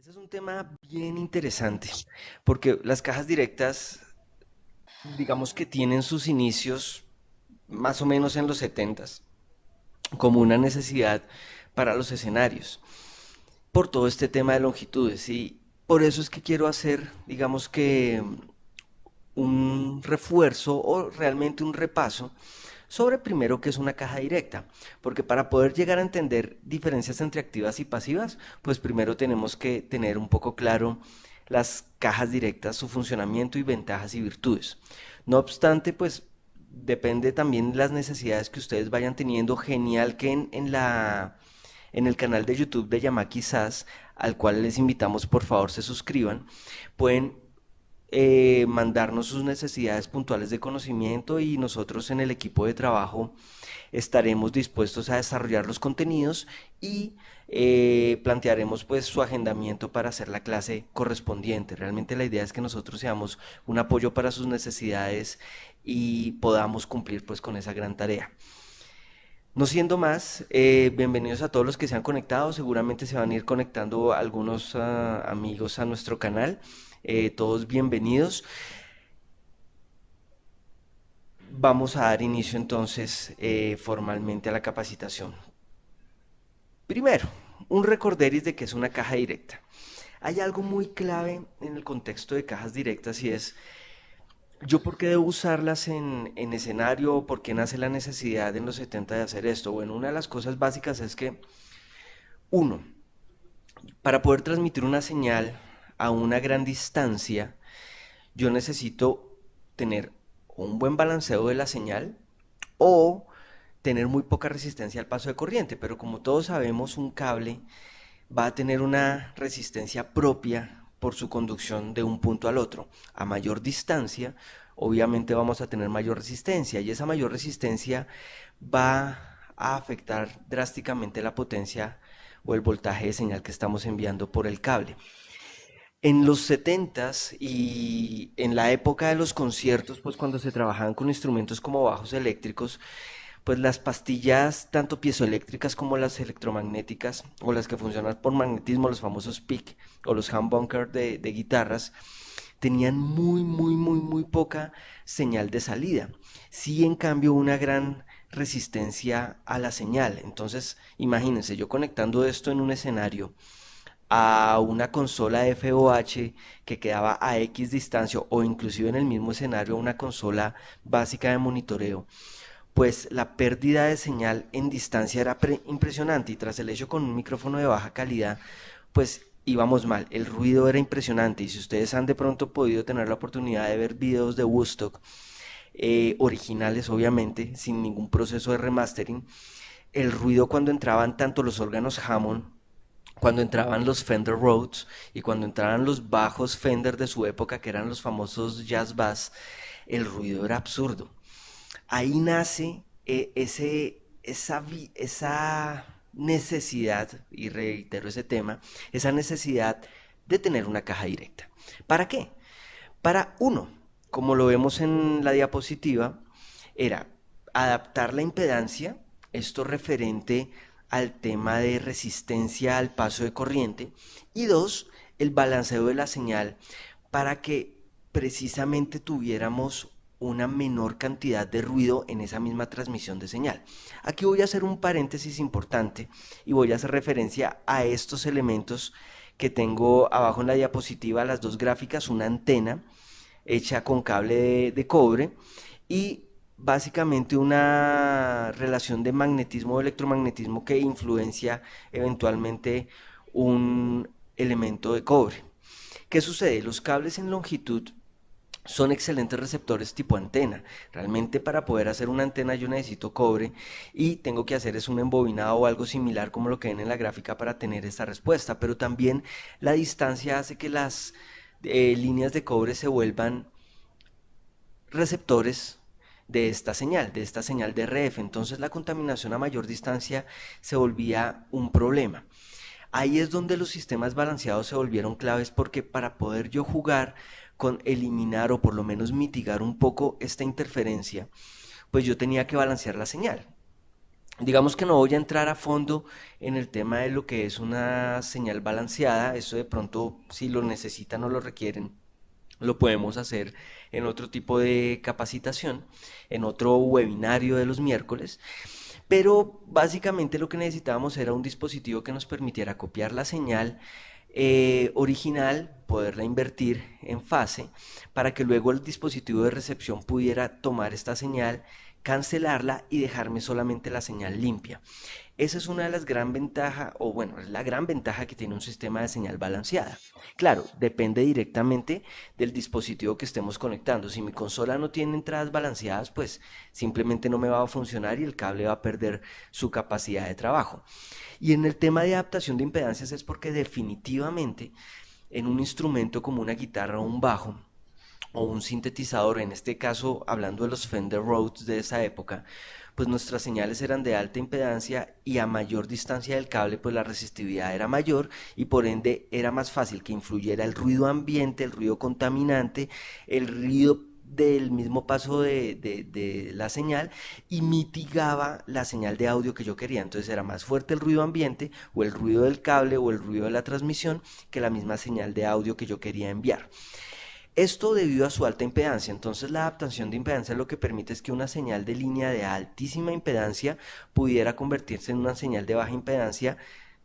Ese es un tema bien interesante, porque las cajas directas, digamos que tienen sus inicios más o menos en los setentas, como una necesidad para los escenarios, por todo este tema de longitudes. Y por eso es que quiero hacer, digamos que un refuerzo o realmente un repaso sobre primero qué es una caja directa, porque para poder llegar a entender diferencias entre activas y pasivas, pues primero tenemos que tener un poco claro las cajas directas, su funcionamiento y ventajas y virtudes. No obstante, pues depende también de las necesidades que ustedes vayan teniendo. Genial que en el canal de YouTube de Yamaki SAS, al cual les invitamos por favor se suscriban, pueden mandarnos sus necesidades puntuales de conocimiento y nosotros en el equipo de trabajo estaremos dispuestos a desarrollar los contenidos y plantearemos pues su agendamiento para hacer la clase correspondiente. Realmente la idea es que nosotros seamos un apoyo para sus necesidades y podamos cumplir pues con esa gran tarea. No siendo más, bienvenidos a todos los que se han conectado. Seguramente se van a ir conectando algunos amigos a nuestro canal. Todos bienvenidos. Vamos a dar inicio entonces formalmente a la capacitación. Primero, un recorderis de que es una caja directa. Hay algo muy clave en el contexto de cajas directas y es, ¿yo por qué debo usarlas en escenario? ¿Por qué nace la necesidad en los 70 de hacer esto? Bueno, una de las cosas básicas es que, uno, para poder transmitir una señal a una gran distancia, yo necesito tener un buen balanceo de la señal o tener muy poca resistencia al paso de corriente, pero como todos sabemos, un cable va a tener una resistencia propia por su conducción de un punto al otro. A mayor distancia, obviamente vamos a tener mayor resistencia y esa mayor resistencia va a afectar drásticamente la potencia o el voltaje de señal que estamos enviando por el cable. En los setentas y en la época de los conciertos, pues cuando se trabajaban con instrumentos como bajos eléctricos, pues las pastillas, tanto piezoeléctricas como las electromagnéticas, o las que funcionan por magnetismo, los famosos PIC o los humbucker de guitarras, tenían muy poca señal de salida. Sí, en cambio, una gran resistencia a la señal. Entonces, imagínense, yo conectando esto en un escenario a una consola FOH que quedaba a X distancia o inclusive en el mismo escenario a una consola básica de monitoreo, pues la pérdida de señal en distancia era impresionante y tras el hecho con un micrófono de baja calidad, pues íbamos mal, el ruido era impresionante y si ustedes han de pronto podido tener la oportunidad de ver videos de Woodstock, originales obviamente, sin ningún proceso de remastering, el ruido cuando entraban tanto los órganos Hammond, cuando entraban los Fender Rhodes y cuando entraban los bajos Fender de su época, que eran los famosos jazz bass, el ruido era absurdo. Ahí nace esa necesidad, y reitero ese tema, esa necesidad de tener una caja directa. ¿Para qué? Para uno, como lo vemos en la diapositiva, era adaptar la impedancia, esto referente al tema de resistencia al paso de corriente, y dos, el balanceo de la señal para que precisamente tuviéramos una menor cantidad de ruido en esa misma transmisión de señal. Aquí voy a hacer un paréntesis importante y voy a hacer referencia a estos elementos que tengo abajo en la diapositiva, las dos gráficas, una antena hecha con cable de cobre y básicamente una relación de magnetismo o electromagnetismo que influencia eventualmente un elemento de cobre. ¿Qué sucede? Los cables en longitud son excelentes receptores tipo antena. Realmente para poder hacer una antena yo necesito cobre y tengo que hacer es un embobinado o algo similar como lo que ven en la gráfica para tener esta respuesta. Pero también la distancia hace que las líneas de cobre se vuelvan receptores de esta señal de RF. Entonces la contaminación a mayor distancia se volvía un problema. Ahí es donde los sistemas balanceados se volvieron claves porque para poder yo jugar con eliminar o por lo menos mitigar un poco esta interferencia, pues yo tenía que balancear la señal. Digamos que no voy a entrar a fondo en el tema de lo que es una señal balanceada, eso de pronto si lo necesitan o lo requieren, lo podemos hacer en otro tipo de capacitación, en otro webinario de los miércoles, pero básicamente lo que necesitábamos era un dispositivo que nos permitiera copiar la señal original, poderla invertir en fase, para que luego el dispositivo de recepción pudiera tomar esta señal, cancelarla y dejarme solamente la señal limpia. Esa es una de las gran ventajas, o bueno, es la gran ventaja que tiene un sistema de señal balanceada. Claro, depende directamente del dispositivo que estemos conectando. Si mi consola no tiene entradas balanceadas, pues simplemente no me va a funcionar y el cable va a perder su capacidad de trabajo. Y en el tema de adaptación de impedancias es porque definitivamente en un instrumento como una guitarra o un bajo, o un sintetizador, en este caso hablando de los Fender Rhodes de esa época, pues nuestras señales eran de alta impedancia y a mayor distancia del cable, pues la resistividad era mayor y por ende era más fácil que influyera el ruido ambiente, el ruido contaminante, el ruido del mismo paso de la señal y mitigaba la señal de audio que yo quería. Entonces era más fuerte el ruido ambiente o el ruido del cable o el ruido de la transmisión que la misma señal de audio que yo quería enviar. Esto debido a su alta impedancia. Entonces la adaptación de impedancia lo que permite es que una señal de línea de altísima impedancia pudiera convertirse en una señal de baja impedancia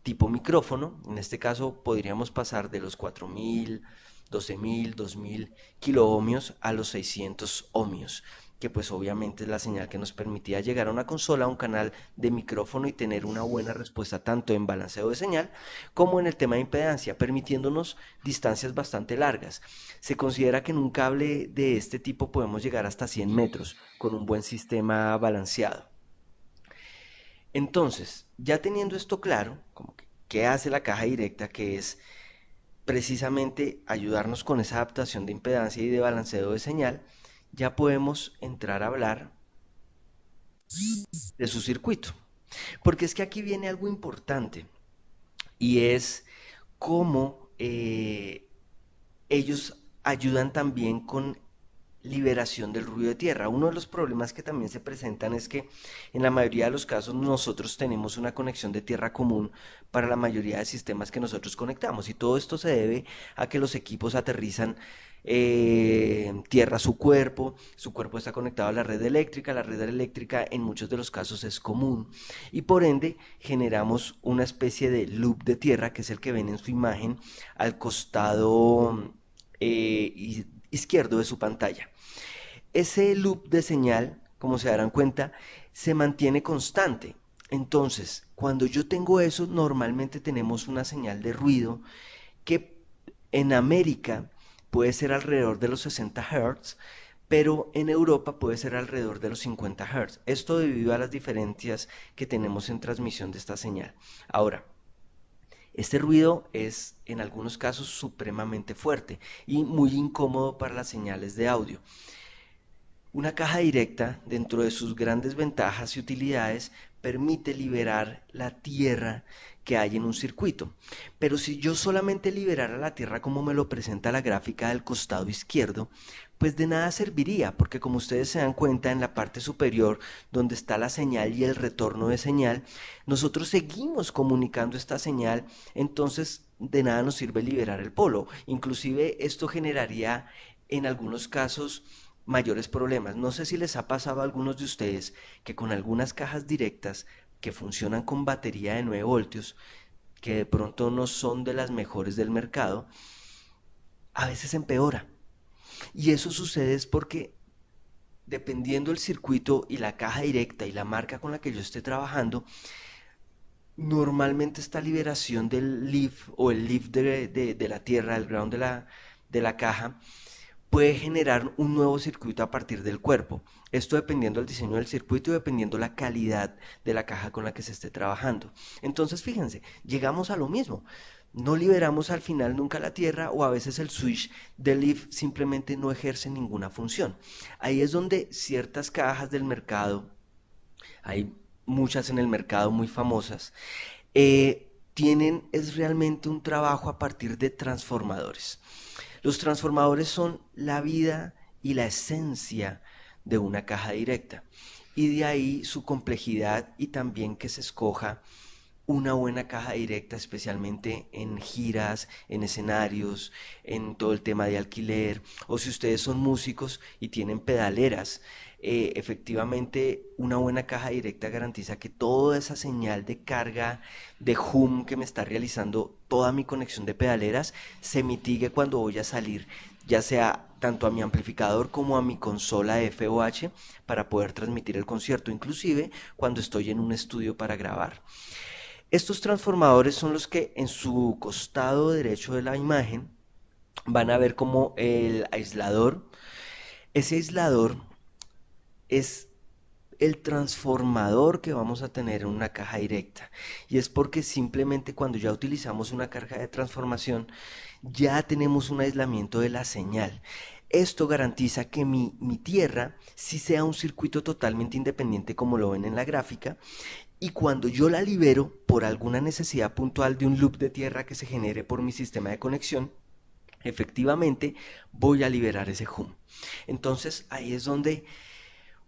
tipo micrófono. En este caso podríamos pasar de los 4000, 12000, 2000 kiloohmios a los 600 ohmios, que pues obviamente es la señal que nos permitía llegar a una consola, a un canal de micrófono y tener una buena respuesta tanto en balanceo de señal como en el tema de impedancia, permitiéndonos distancias bastante largas. Se considera que en un cable de este tipo podemos llegar hasta 100 metros con un buen sistema balanceado. Entonces, ya teniendo esto claro, como que, ¿qué hace la caja directa? Que es precisamente ayudarnos con esa adaptación de impedancia y de balanceo de señal, ya podemos entrar a hablar de su circuito. Porque es que aquí viene algo importante y es cómo ellos ayudan también con liberación del ruido de tierra. Uno de los problemas que también se presentan es que en la mayoría de los casos nosotros tenemos una conexión de tierra común para la mayoría de sistemas que nosotros conectamos y todo esto se debe a que los equipos aterrizan tierra a su cuerpo está conectado a la red eléctrica en muchos de los casos es común y por ende generamos una especie de loop de tierra que es el que ven en su imagen al costado izquierdo de su pantalla. Ese loop de señal, como se darán cuenta, se mantiene constante. Entonces, cuando yo tengo eso, normalmente tenemos una señal de ruido que en América puede ser alrededor de los 60 Hz, pero en Europa puede ser alrededor de los 50 Hz. Esto debido a las diferencias que tenemos en transmisión de esta señal. Ahora, este ruido es en algunos casos supremamente fuerte y muy incómodo para las señales de audio. Una caja directa, dentro de sus grandes ventajas y utilidades, permite liberar la tierra que hay en un circuito. Pero si yo solamente liberara la tierra como me lo presenta la gráfica del costado izquierdo, pues de nada serviría, porque como ustedes se dan cuenta en la parte superior, donde está la señal y el retorno de señal, nosotros seguimos comunicando esta señal, entonces de nada nos sirve liberar el polo. Inclusive esto generaría en algunos casos mayores problemas. No sé si les ha pasado a algunos de ustedes que con algunas cajas directas que funcionan con batería de 9 voltios, que de pronto no son de las mejores del mercado, a veces empeora. Y eso sucede es porque dependiendo del circuito y la caja directa y la marca con la que yo esté trabajando, normalmente esta liberación del leaf o el leaf de la tierra, el ground de la caja, puede generar un nuevo circuito a partir del cuerpo. Esto dependiendo del diseño del circuito y dependiendo la calidad de la caja con la que se esté trabajando. Entonces, fíjense, llegamos a lo mismo. No liberamos al final nunca la tierra o a veces el switch del leaf simplemente no ejerce ninguna función. Ahí es donde ciertas cajas del mercado, hay muchas en el mercado muy famosas, tienen es realmente un trabajo a partir de transformadores. Los transformadores son la vida y la esencia de una caja directa. y de ahí su complejidad y también que se escoja una buena caja directa, especialmente en giras, en escenarios, en todo el tema de alquiler, o si ustedes son músicos y tienen pedaleras, efectivamente una buena caja directa garantiza que toda esa señal de carga de hum que me está realizando toda mi conexión de pedaleras se mitigue cuando voy a salir, ya sea tanto a mi amplificador como a mi consola FOH para poder transmitir el concierto, inclusive cuando estoy en un estudio para grabar. Estos transformadores son los que en su costado derecho de la imagen van a ver como el aislador. Ese aislador es el transformador que vamos a tener en una caja directa. Y es porque simplemente cuando ya utilizamos una caja de transformación, ya tenemos un aislamiento de la señal. Esto garantiza que mi tierra sí sea un circuito totalmente independiente como lo ven en la gráfica y cuando yo la libero por alguna necesidad puntual de un loop de tierra que se genere por mi sistema de conexión, efectivamente voy a liberar ese hum. Entonces ahí es donde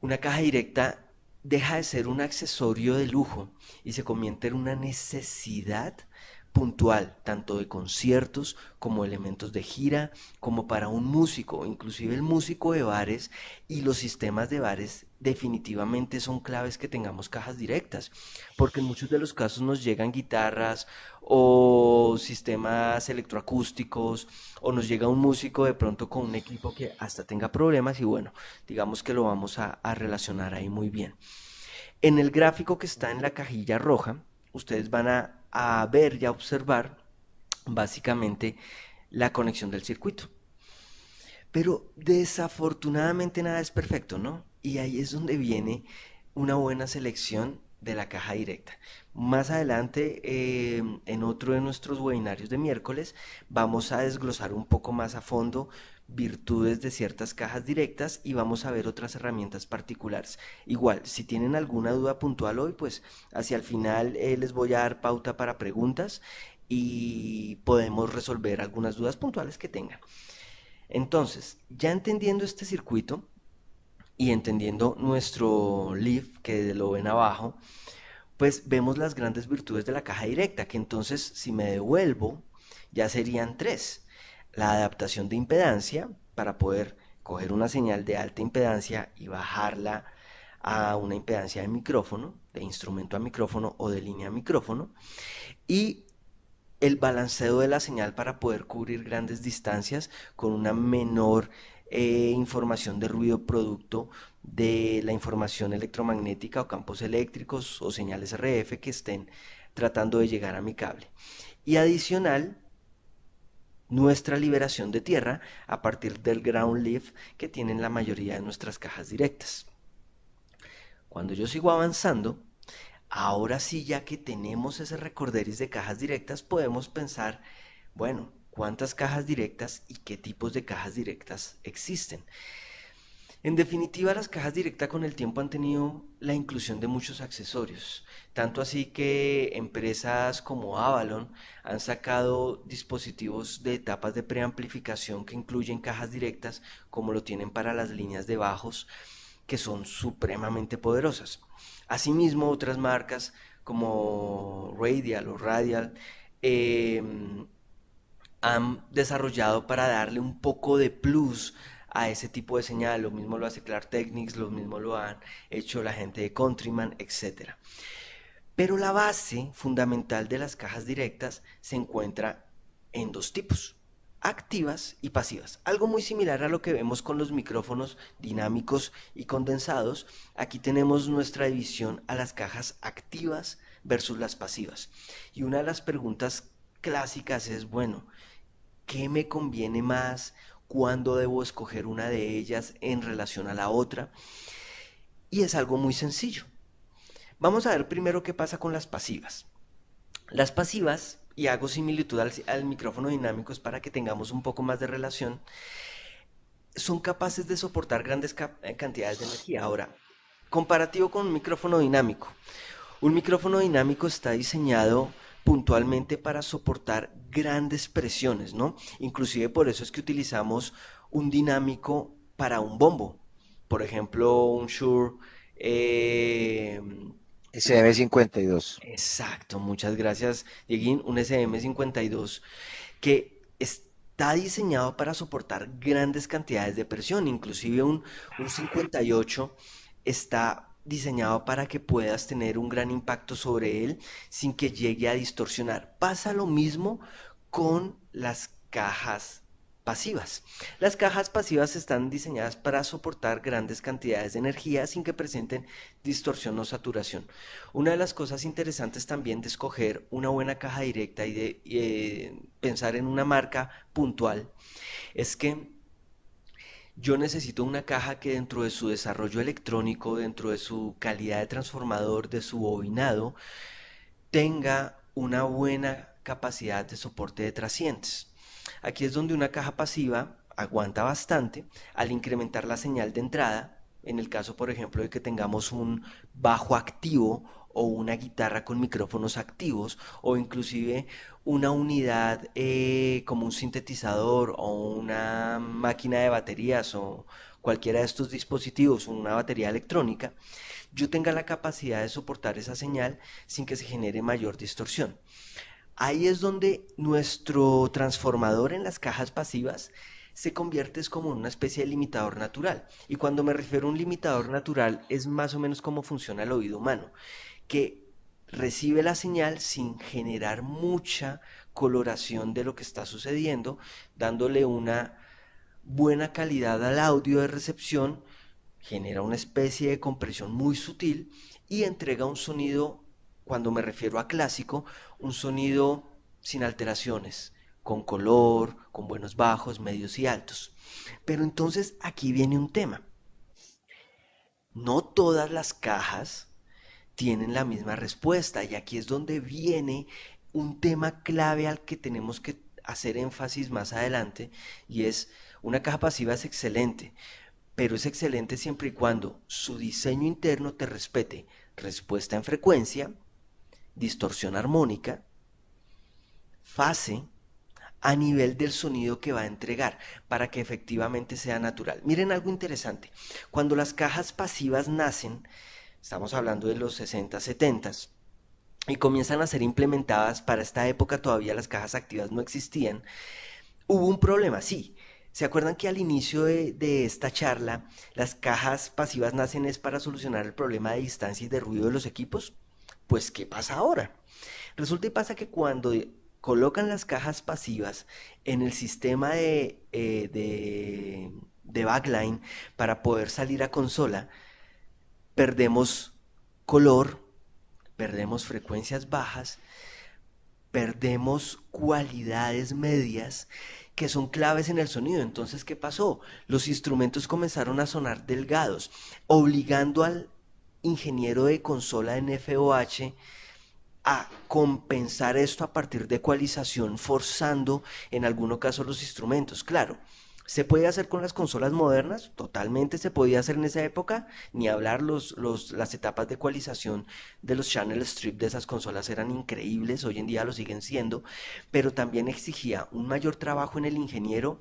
una caja directa deja de ser un accesorio de lujo y se convierte en una necesidad puntual, tanto de conciertos como elementos de gira, como para un músico, inclusive el músico de bares y los sistemas de bares definitivamente son claves que tengamos cajas directas, porque en muchos de los casos nos llegan guitarras o sistemas electroacústicos o nos llega un músico de pronto con un equipo que hasta tenga problemas y bueno, digamos que lo vamos a relacionar ahí muy bien. En el gráfico que está en la cajilla roja, ustedes van a ver y a observar básicamente la conexión del circuito. Pero desafortunadamente nada es perfecto, ¿no? Y ahí es donde viene una buena selección de la caja directa. Más adelante, en otro de nuestros webinarios de miércoles, vamos a desglosar un poco más a fondo virtudes de ciertas cajas directas y vamos a ver otras herramientas particulares. Igual, si tienen alguna duda puntual hoy, pues hacia el final les voy a dar pauta para preguntas y podemos resolver algunas dudas puntuales que tengan. Entonces, ya entendiendo este circuito y entendiendo nuestro leaf, que lo ven abajo, pues vemos las grandes virtudes de la caja directa, que entonces si me devuelvo, ya serían tres. La adaptación de impedancia, para poder coger una señal de alta impedancia y bajarla a una impedancia de micrófono, de instrumento a micrófono o de línea a micrófono, y el balanceo de la señal para poder cubrir grandes distancias con una menor información de ruido producto de la información electromagnética o campos eléctricos o señales RF que estén tratando de llegar a mi cable. Y adicional, nuestra liberación de tierra a partir del ground leaf que tienen la mayoría de nuestras cajas directas. Cuando yo sigo avanzando, ahora sí, ya que tenemos ese recorderis de cajas directas, podemos pensar, bueno, ¿cuántas cajas directas y qué tipos de cajas directas existen? En definitiva, las cajas directas con el tiempo han tenido la inclusión de muchos accesorios, tanto así que empresas como Avalon han sacado dispositivos de etapas de preamplificación que incluyen cajas directas, como lo tienen para las líneas de bajos, que son supremamente poderosas. Asimismo, otras marcas como Radial o Radial eh, han desarrollado para darle un poco de plus a ese tipo de señal. Lo mismo lo hace Clark Technics, lo mismo lo han hecho la gente de Countryman, etcétera. Pero la base fundamental de las cajas directas se encuentra en dos tipos, activas y pasivas. Algo muy similar a lo que vemos con los micrófonos dinámicos y condensados. Aquí tenemos nuestra división a las cajas activas versus las pasivas. Y una de las preguntas clásicas es, bueno, ¿qué me conviene más? ¿Cuándo debo escoger una de ellas en relación a la otra? Y es algo muy sencillo. Vamos a ver primero qué pasa con las pasivas. Las pasivas, y hago similitud al micrófono dinámico es para que tengamos un poco más de relación, son capaces de soportar grandes cantidades de energía. Ahora, comparativo con un micrófono dinámico. Un micrófono dinámico está diseñado puntualmente para soportar grandes presiones, ¿no? Inclusive por eso es que utilizamos un dinámico para un bombo. Por ejemplo, un Shure Eh, SM52. exacto, muchas gracias, Dieguín. Un SM52 que está diseñado para soportar grandes cantidades de presión, inclusive un 58 está diseñado para que puedas tener un gran impacto sobre él sin que llegue a distorsionar. Pasa lo mismo con las cajas pasivas. Las cajas pasivas están diseñadas para soportar grandes cantidades de energía sin que presenten distorsión o saturación. Una de las cosas interesantes también de escoger una buena caja directa y de pensar en una marca puntual es que yo necesito una caja que dentro de su desarrollo electrónico, dentro de su calidad de transformador, de su bobinado, tenga una buena capacidad de soporte de trascientes. Aquí es donde una caja pasiva aguanta bastante al incrementar la señal de entrada, en el caso, por ejemplo, de que tengamos un bajo activo o una guitarra con micrófonos activos o inclusive una unidad como un sintetizador o una máquina de baterías o cualquiera de estos dispositivos, una batería electrónica, yo tenga la capacidad de soportar esa señal sin que se genere mayor distorsión. Ahí es donde nuestro transformador en las cajas pasivas se convierte es como en una especie de limitador natural. Y cuando me refiero a un limitador natural es más o menos cómo funciona el oído humano, que recibe la señal sin generar mucha coloración de lo que está sucediendo, dándole una buena calidad al audio de recepción, genera una especie de compresión muy sutil y entrega un sonido, cuando me refiero a clásico, un sonido sin alteraciones, con color, con buenos bajos, medios y altos. Pero entonces aquí viene un tema. No todas las cajas tienen la misma respuesta y aquí es donde viene un tema clave al que tenemos que hacer énfasis más adelante y es una caja pasiva es excelente, pero es excelente siempre y cuando su diseño interno te respete respuesta en frecuencia, distorsión armónica, fase a nivel del sonido que va a entregar para que efectivamente sea natural. Miren algo interesante. Cuando las cajas pasivas nacen, estamos hablando de los 60, 70 y comienzan a ser implementadas, para esta época todavía las cajas activas no existían, hubo un problema, sí. ¿Se acuerdan que al inicio de esta charla las cajas pasivas nacen es para solucionar el problema de distancia y de ruido de los equipos? Pues, ¿qué pasa ahora? Resulta y pasa que cuando colocan las cajas pasivas en el sistema de backline para poder salir a consola, perdemos color, perdemos frecuencias bajas, perdemos cualidades medias que son claves en el sonido. Entonces, ¿qué pasó? Los instrumentos comenzaron a sonar delgados, obligando al ingeniero de consola en FOH a compensar esto a partir de ecualización, forzando en algunos casos los instrumentos. Claro, ¿se puede hacer con las consolas modernas? Totalmente se podía hacer en esa época, ni hablar las etapas de ecualización de los channel strip de esas consolas eran increíbles, hoy en día lo siguen siendo, pero también exigía un mayor trabajo en el ingeniero,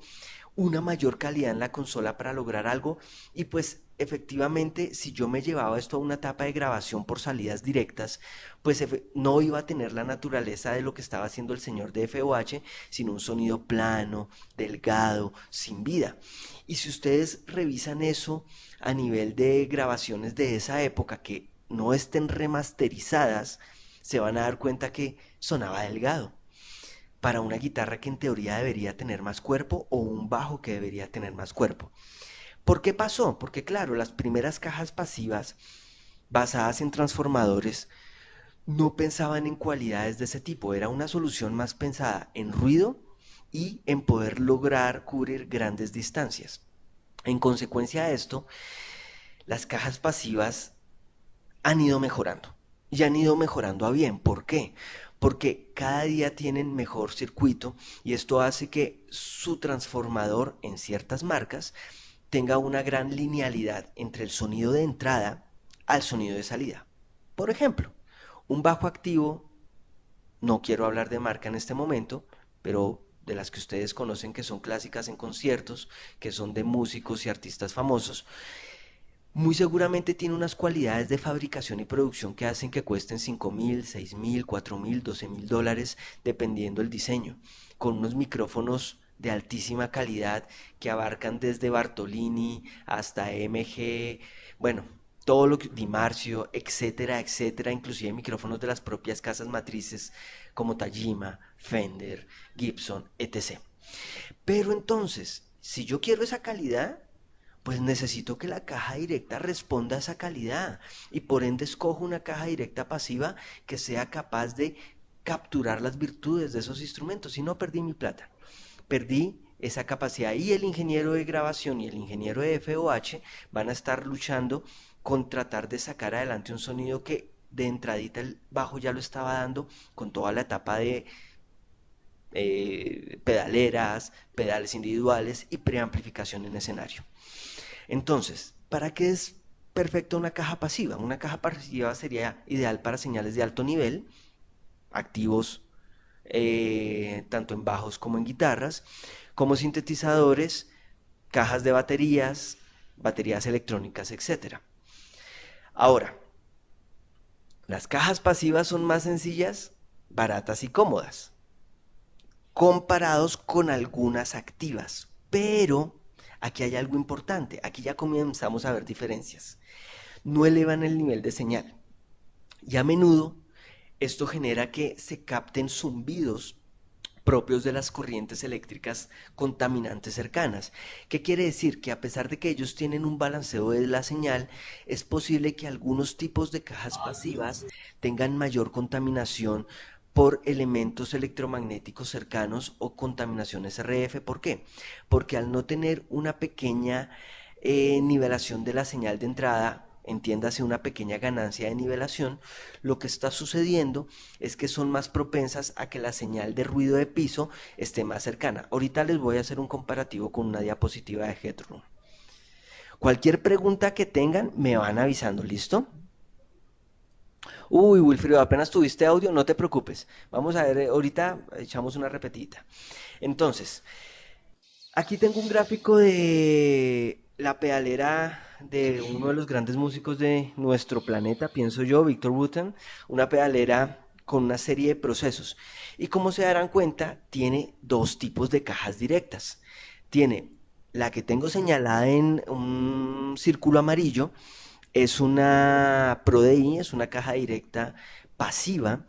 una mayor calidad en la consola para lograr algo y pues efectivamente si yo me llevaba esto a una etapa de grabación por salidas directas, pues no iba a tener la naturaleza de lo que estaba haciendo el señor de FOH, sino un sonido plano, delgado, sin vida. Y si ustedes revisan eso a nivel de grabaciones de esa época que no estén remasterizadas, se van a dar cuenta que sonaba delgado para una guitarra que en teoría debería tener más cuerpo o un bajo que debería tener más cuerpo. ¿Por qué pasó? Porque claro, las primeras cajas pasivas basadas en transformadores no pensaban en cualidades de ese tipo, era una solución más pensada en ruido y en poder lograr cubrir grandes distancias. En consecuencia de esto, las cajas pasivas han ido mejorando y han ido mejorando a bien. ¿Por qué? Porque cada día tienen mejor circuito y esto hace que su transformador en ciertas marcas tenga una gran linealidad entre el sonido de entrada al sonido de salida. Por ejemplo, un bajo activo, no quiero hablar de marca en este momento, pero de las que ustedes conocen que son clásicas en conciertos, que son de músicos y artistas famosos, Muy seguramente tiene unas cualidades de fabricación y producción que hacen que cuesten 5.000, 6.000, 4.000, 12.000 dólares, dependiendo del diseño, con unos micrófonos de altísima calidad que abarcan desde Bartolini hasta MG, bueno, todo lo que Di Marcio, etcétera, etcétera, inclusive micrófonos de las propias casas matrices como Tajima, Fender, Gibson, etc. Pero entonces, si yo quiero esa calidad, pues necesito que la caja directa responda a esa calidad y por ende escojo una caja directa pasiva que sea capaz de capturar las virtudes de esos instrumentos. Si no, perdí mi plata, perdí esa capacidad y el ingeniero de grabación y el ingeniero de FOH van a estar luchando con tratar de sacar adelante un sonido que de entradita el bajo ya lo estaba dando con toda la etapa de pedaleras, pedales individuales y preamplificación en escenario. Entonces, ¿para qué es perfecta una caja pasiva? Una caja pasiva sería ideal para señales de alto nivel, activos tanto en bajos como en guitarras, como sintetizadores, cajas de baterías, baterías electrónicas, etcétera. Ahora, las cajas pasivas son más sencillas, baratas y cómodas, comparados con algunas activas, pero aquí hay algo importante, aquí ya comenzamos a ver diferencias. No elevan el nivel de señal. Y a menudo esto genera que se capten zumbidos propios de las corrientes eléctricas contaminantes cercanas. ¿Qué quiere decir? Que a pesar de que ellos tienen un balanceo de la señal, es posible que algunos tipos de cajas pasivas tengan mayor contaminación por elementos electromagnéticos cercanos o contaminaciones RF. ¿Por qué? Porque al no tener una pequeña nivelación de la señal de entrada, entiéndase una pequeña ganancia de nivelación, lo que está sucediendo es que son más propensas a que la señal de ruido de piso esté más cercana. Ahorita les voy a hacer un comparativo con una diapositiva de Headroom. Cualquier pregunta que tengan me van avisando, ¿listo? Uy, Wilfrido, apenas tuviste audio, no te preocupes. Vamos a ver, ahorita echamos una repetida. Entonces, aquí tengo un gráfico de la pedalera de uno de los grandes músicos de nuestro planeta, pienso yo, Víctor Wooten, una pedalera con una serie de procesos. Y como se darán cuenta, tiene dos tipos de cajas directas. Tiene la que tengo señalada en un círculo amarillo, es una ProDI, es una caja directa pasiva,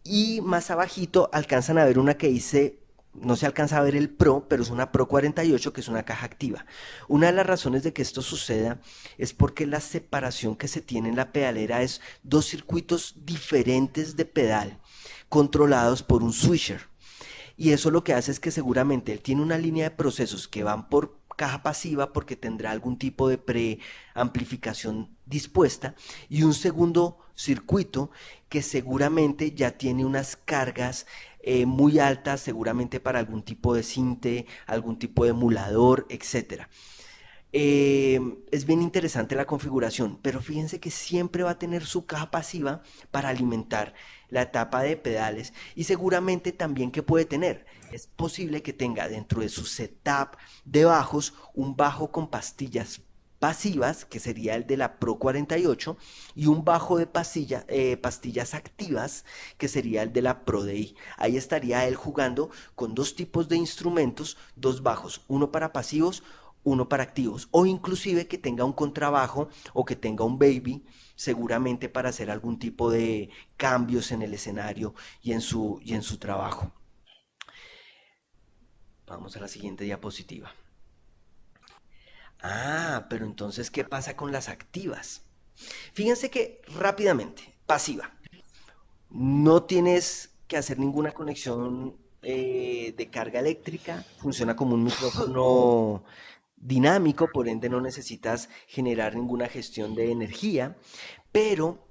y más abajito alcanzan a ver una que dice, no se alcanza a ver el Pro, pero es una Pro 48 que es una caja activa. Una de las razones de que esto suceda es porque la separación que se tiene en la pedalera es dos circuitos diferentes de pedal controlados por un switcher. Y eso lo que hace es que seguramente él tiene una línea de procesos que van por caja pasiva porque tendrá algún tipo de preamplificación dispuesta y un segundo circuito que seguramente ya tiene unas cargas muy altas, seguramente para algún tipo de cinte, algún tipo de emulador, etcétera. Es bien interesante la configuración, pero fíjense que siempre va a tener su caja pasiva para alimentar la etapa de pedales y seguramente también que puede tener. Es posible que tenga dentro de su setup de bajos un bajo con pastillas pasivas, que sería el de la Pro 48, y un bajo de pastillas activas, que sería el de la Pro DI. Ahí estaría él jugando con dos tipos de instrumentos, dos bajos, uno para pasivos, uno para activos, o inclusive que tenga un contrabajo o que tenga un baby, seguramente para hacer algún tipo de cambios en el escenario y en su trabajo. Vamos a la siguiente diapositiva. Ah, pero entonces, ¿qué pasa con las activas? Fíjense que rápidamente, pasiva, no tienes que hacer ninguna conexión de carga eléctrica, funciona como un micrófono dinámico, por ende no necesitas generar ninguna gestión de energía, pero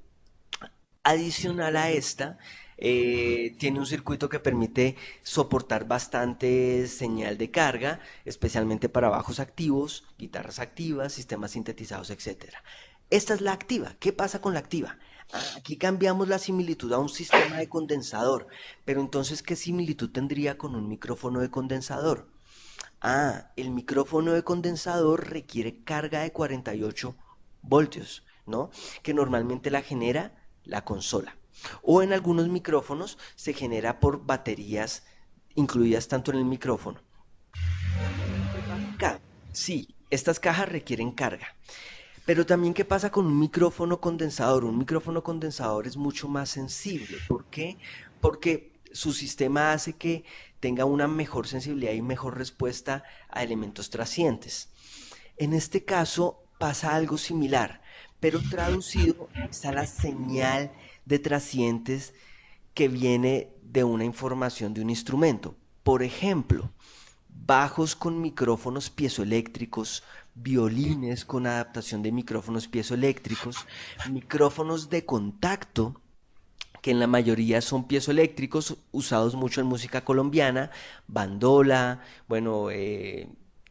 adicional a esta, tiene un circuito que permite soportar bastante señal de carga, especialmente para bajos activos, guitarras activas, sistemas sintetizados, etcétera. Esta es la activa. ¿Qué pasa con la activa? Aquí cambiamos la similitud a un sistema de condensador, pero entonces, ¿qué similitud tendría con un micrófono de condensador? El micrófono de condensador requiere carga de 48 voltios, ¿no? Que normalmente la genera la consola. O en algunos micrófonos se genera por baterías incluidas tanto en el micrófono. ¿Qué pasa acá? Sí, estas cajas requieren carga. Pero también, ¿qué pasa con un micrófono condensador? Un micrófono condensador es mucho más sensible. ¿Por qué? Porque su sistema hace que tenga una mejor sensibilidad y mejor respuesta a elementos trascientes. En este caso pasa algo similar, pero traducido está la señal de trascientes que viene de una información de un instrumento. Por ejemplo, bajos con micrófonos piezoeléctricos, violines con adaptación de micrófonos piezoeléctricos, micrófonos de contacto, que en la mayoría son piezoeléctricos, usados mucho en música colombiana, bandola, bueno,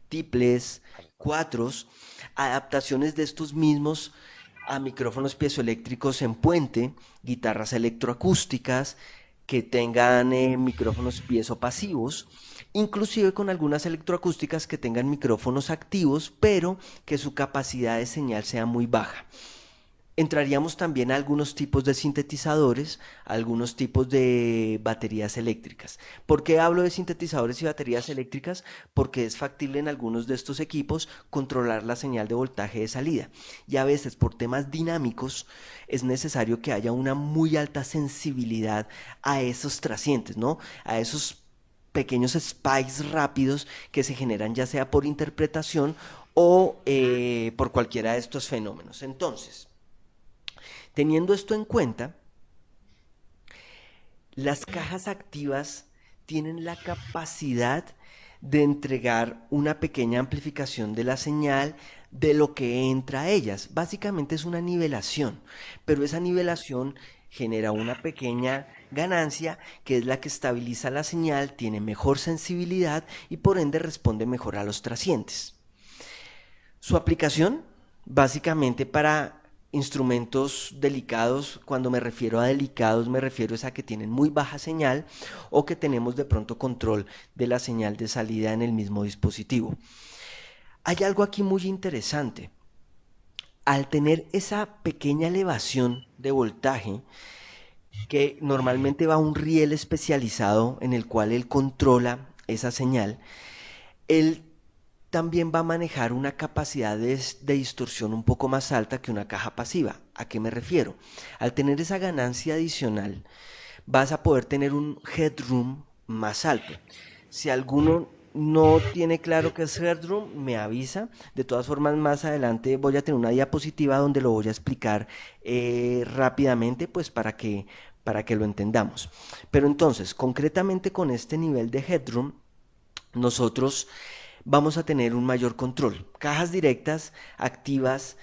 tiples, cuatros, adaptaciones de estos mismos a micrófonos piezoeléctricos en puente, guitarras electroacústicas, que tengan micrófonos piezopasivos, inclusive con algunas electroacústicas que tengan micrófonos activos, pero que su capacidad de señal sea muy baja. Entraríamos también a algunos tipos de sintetizadores, a algunos tipos de baterías eléctricas. ¿Por qué hablo de sintetizadores y baterías eléctricas? Porque es factible en algunos de estos equipos controlar la señal de voltaje de salida. Y a veces por temas dinámicos es necesario que haya una muy alta sensibilidad a esos trascientes, ¿no? A esos pequeños spikes rápidos que se generan ya sea por interpretación o por cualquiera de estos fenómenos. Entonces, teniendo esto en cuenta, las cajas activas tienen la capacidad de entregar una pequeña amplificación de la señal de lo que entra a ellas. Básicamente es una nivelación, pero esa nivelación genera una pequeña ganancia que es la que estabiliza la señal, tiene mejor sensibilidad y por ende responde mejor a los trascientes. Su aplicación, básicamente para instrumentos delicados, cuando me refiero a delicados, me refiero es a que tienen muy baja señal o que tenemos de pronto control de la señal de salida en el mismo dispositivo. Hay algo aquí muy interesante. Al tener esa pequeña elevación de voltaje, que normalmente va a un riel especializado en el cual él controla esa señal, él también va a manejar una capacidad de distorsión un poco más alta que una caja pasiva. ¿A qué me refiero? Al tener esa ganancia adicional, vas a poder tener un headroom más alto. Si alguno no tiene claro qué es headroom, me avisa. De todas formas, más adelante voy a tener una diapositiva donde lo voy a explicar rápidamente, pues para que lo entendamos. Pero entonces, concretamente con este nivel de headroom, nosotros vamos a tener un mayor control. Cajas directas, activas,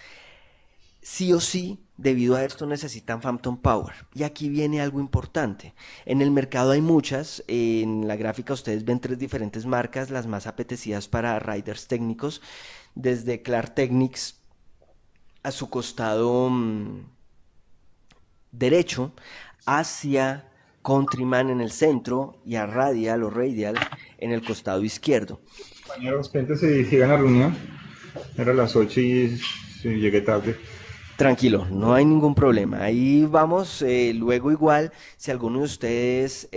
sí o sí, debido a esto necesitan Phantom Power. Y aquí viene algo importante. En el mercado hay muchas, en la gráfica ustedes ven tres diferentes marcas, las más apetecidas para riders técnicos, desde Clark Technics a su costado derecho, hacia Countryman en el centro y a Radial o Radial en el costado izquierdo. Compañeros, gente, si sigan la reunión. Era las 8 y sí, llegué tarde. Tranquilo, no hay ningún problema. Ahí vamos, luego igual, si alguno de ustedes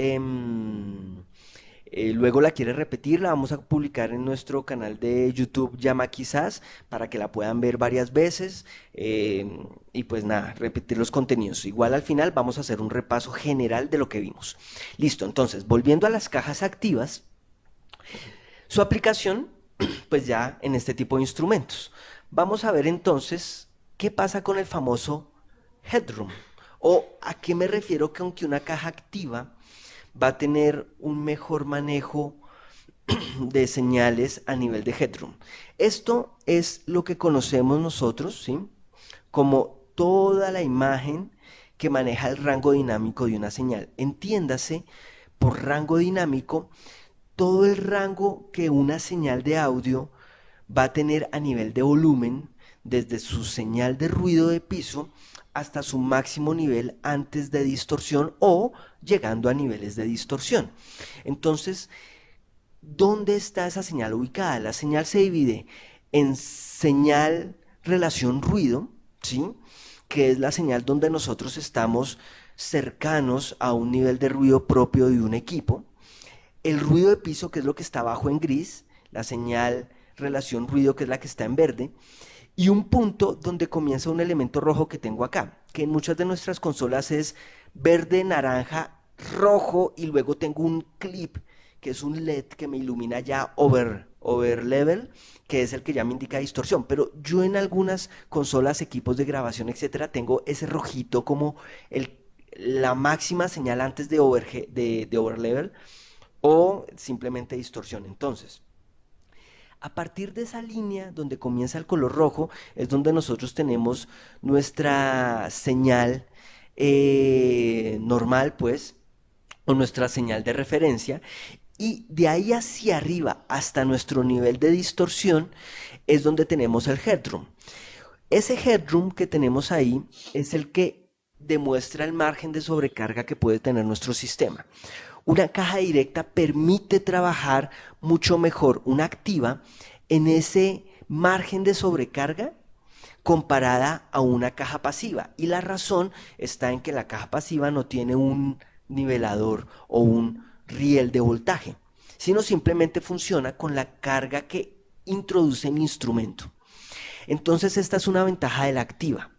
luego la quiere repetir, la vamos a publicar en nuestro canal de YouTube Llama Quizás para que la puedan ver varias veces y pues nada, repetir los contenidos. Igual al final vamos a hacer un repaso general de lo que vimos. Listo, entonces, volviendo a las cajas activas, su aplicación, pues ya en este tipo de instrumentos. Vamos a ver entonces qué pasa con el famoso headroom. O a qué me refiero que aunque una caja activa va a tener un mejor manejo de señales a nivel de headroom. Esto es lo que conocemos nosotros, ¿sí? Como toda la imagen que maneja el rango dinámico de una señal. Entiéndase por rango dinámico todo el rango que una señal de audio va a tener a nivel de volumen, desde su señal de ruido de piso hasta su máximo nivel antes de distorsión o llegando a niveles de distorsión. Entonces, ¿dónde está esa señal ubicada? La señal se divide en señal relación ruido, ¿sí? Que es la señal donde nosotros estamos cercanos a un nivel de ruido propio de un equipo. El ruido de piso, que es lo que está abajo en gris, la señal relación ruido, que es la que está en verde, y un punto donde comienza un elemento rojo que tengo acá, que en muchas de nuestras consolas es verde, naranja, rojo, y luego tengo un clip que es un LED que me ilumina ya over level, que es el que ya me indica distorsión. Pero yo en algunas consolas, equipos de grabación, etcétera, tengo ese rojito como el, la máxima señal antes de over level o simplemente distorsión. Entonces, a partir de esa línea donde comienza el color rojo es donde nosotros tenemos nuestra señal normal, pues, o nuestra señal de referencia, y de ahí hacia arriba hasta nuestro nivel de distorsión es donde tenemos el headroom. Ese headroom que tenemos ahí es el que demuestra el margen de sobrecarga que puede tener nuestro sistema. Una caja directa permite trabajar mucho mejor una activa en ese margen de sobrecarga comparada a una caja pasiva. Y la razón está en que la caja pasiva no tiene un nivelador o un riel de voltaje, sino simplemente funciona con la carga que introduce mi instrumento. Entonces esta es una ventaja de la activa.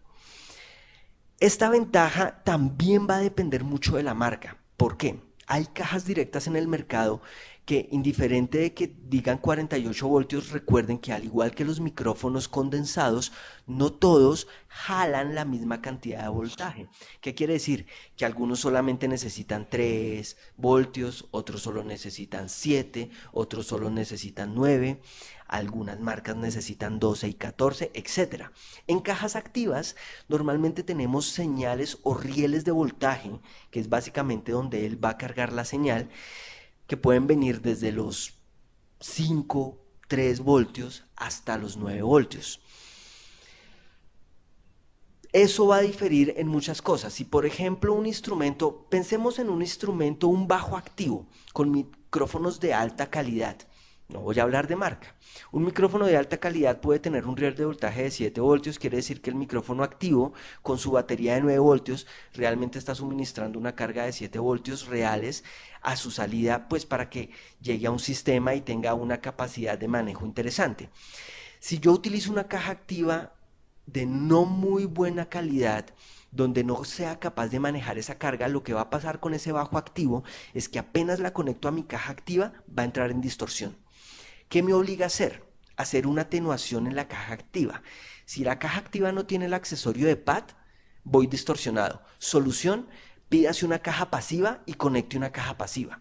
Esta ventaja también va a depender mucho de la marca. ¿Por qué? Hay cajas directas en el mercado que, indiferente de que digan 48 voltios, recuerden que al igual que los micrófonos condensados, no todos jalan la misma cantidad de voltaje. ¿Qué quiere decir? Que algunos solamente necesitan 3 voltios, otros solo necesitan 7, otros solo necesitan 9, algunas marcas necesitan 12 y 14, etcétera. En cajas activas normalmente tenemos señales o rieles de voltaje, que es básicamente donde él va a cargar la señal, que pueden venir desde los 5, 3 voltios hasta los 9 voltios. Eso va a diferir en muchas cosas. Si por ejemplo un instrumento, pensemos en un instrumento, un bajo activo, con micrófonos de alta calidad. No voy a hablar de marca. Un micrófono de alta calidad puede tener un riel de voltaje de 7 voltios, quiere decir que el micrófono activo con su batería de 9 voltios realmente está suministrando una carga de 7 voltios reales a su salida, pues para que llegue a un sistema y tenga una capacidad de manejo interesante. Si yo utilizo una caja activa de no muy buena calidad, donde no sea capaz de manejar esa carga, lo que va a pasar con ese bajo activo es que apenas la conecto a mi caja activa, va a entrar en distorsión. ¿Qué me obliga a hacer? Hacer una atenuación en la caja activa. Si la caja activa no tiene el accesorio de pad, voy distorsionado. Solución, pídase una caja pasiva y conecte una caja pasiva.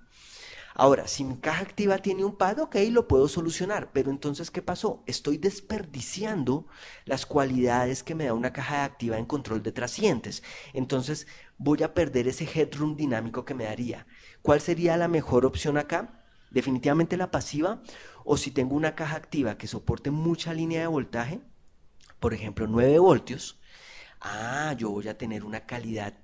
Ahora, si mi caja activa tiene un pad, ok, lo puedo solucionar, pero entonces, ¿qué pasó? Estoy desperdiciando las cualidades que me da una caja activa en control de trascientes. Entonces, voy a perder ese headroom dinámico que me daría. ¿Cuál sería la mejor opción acá? Definitivamente la pasiva, o si tengo una caja activa que soporte mucha línea de voltaje, por ejemplo 9 voltios, yo voy a tener una calidad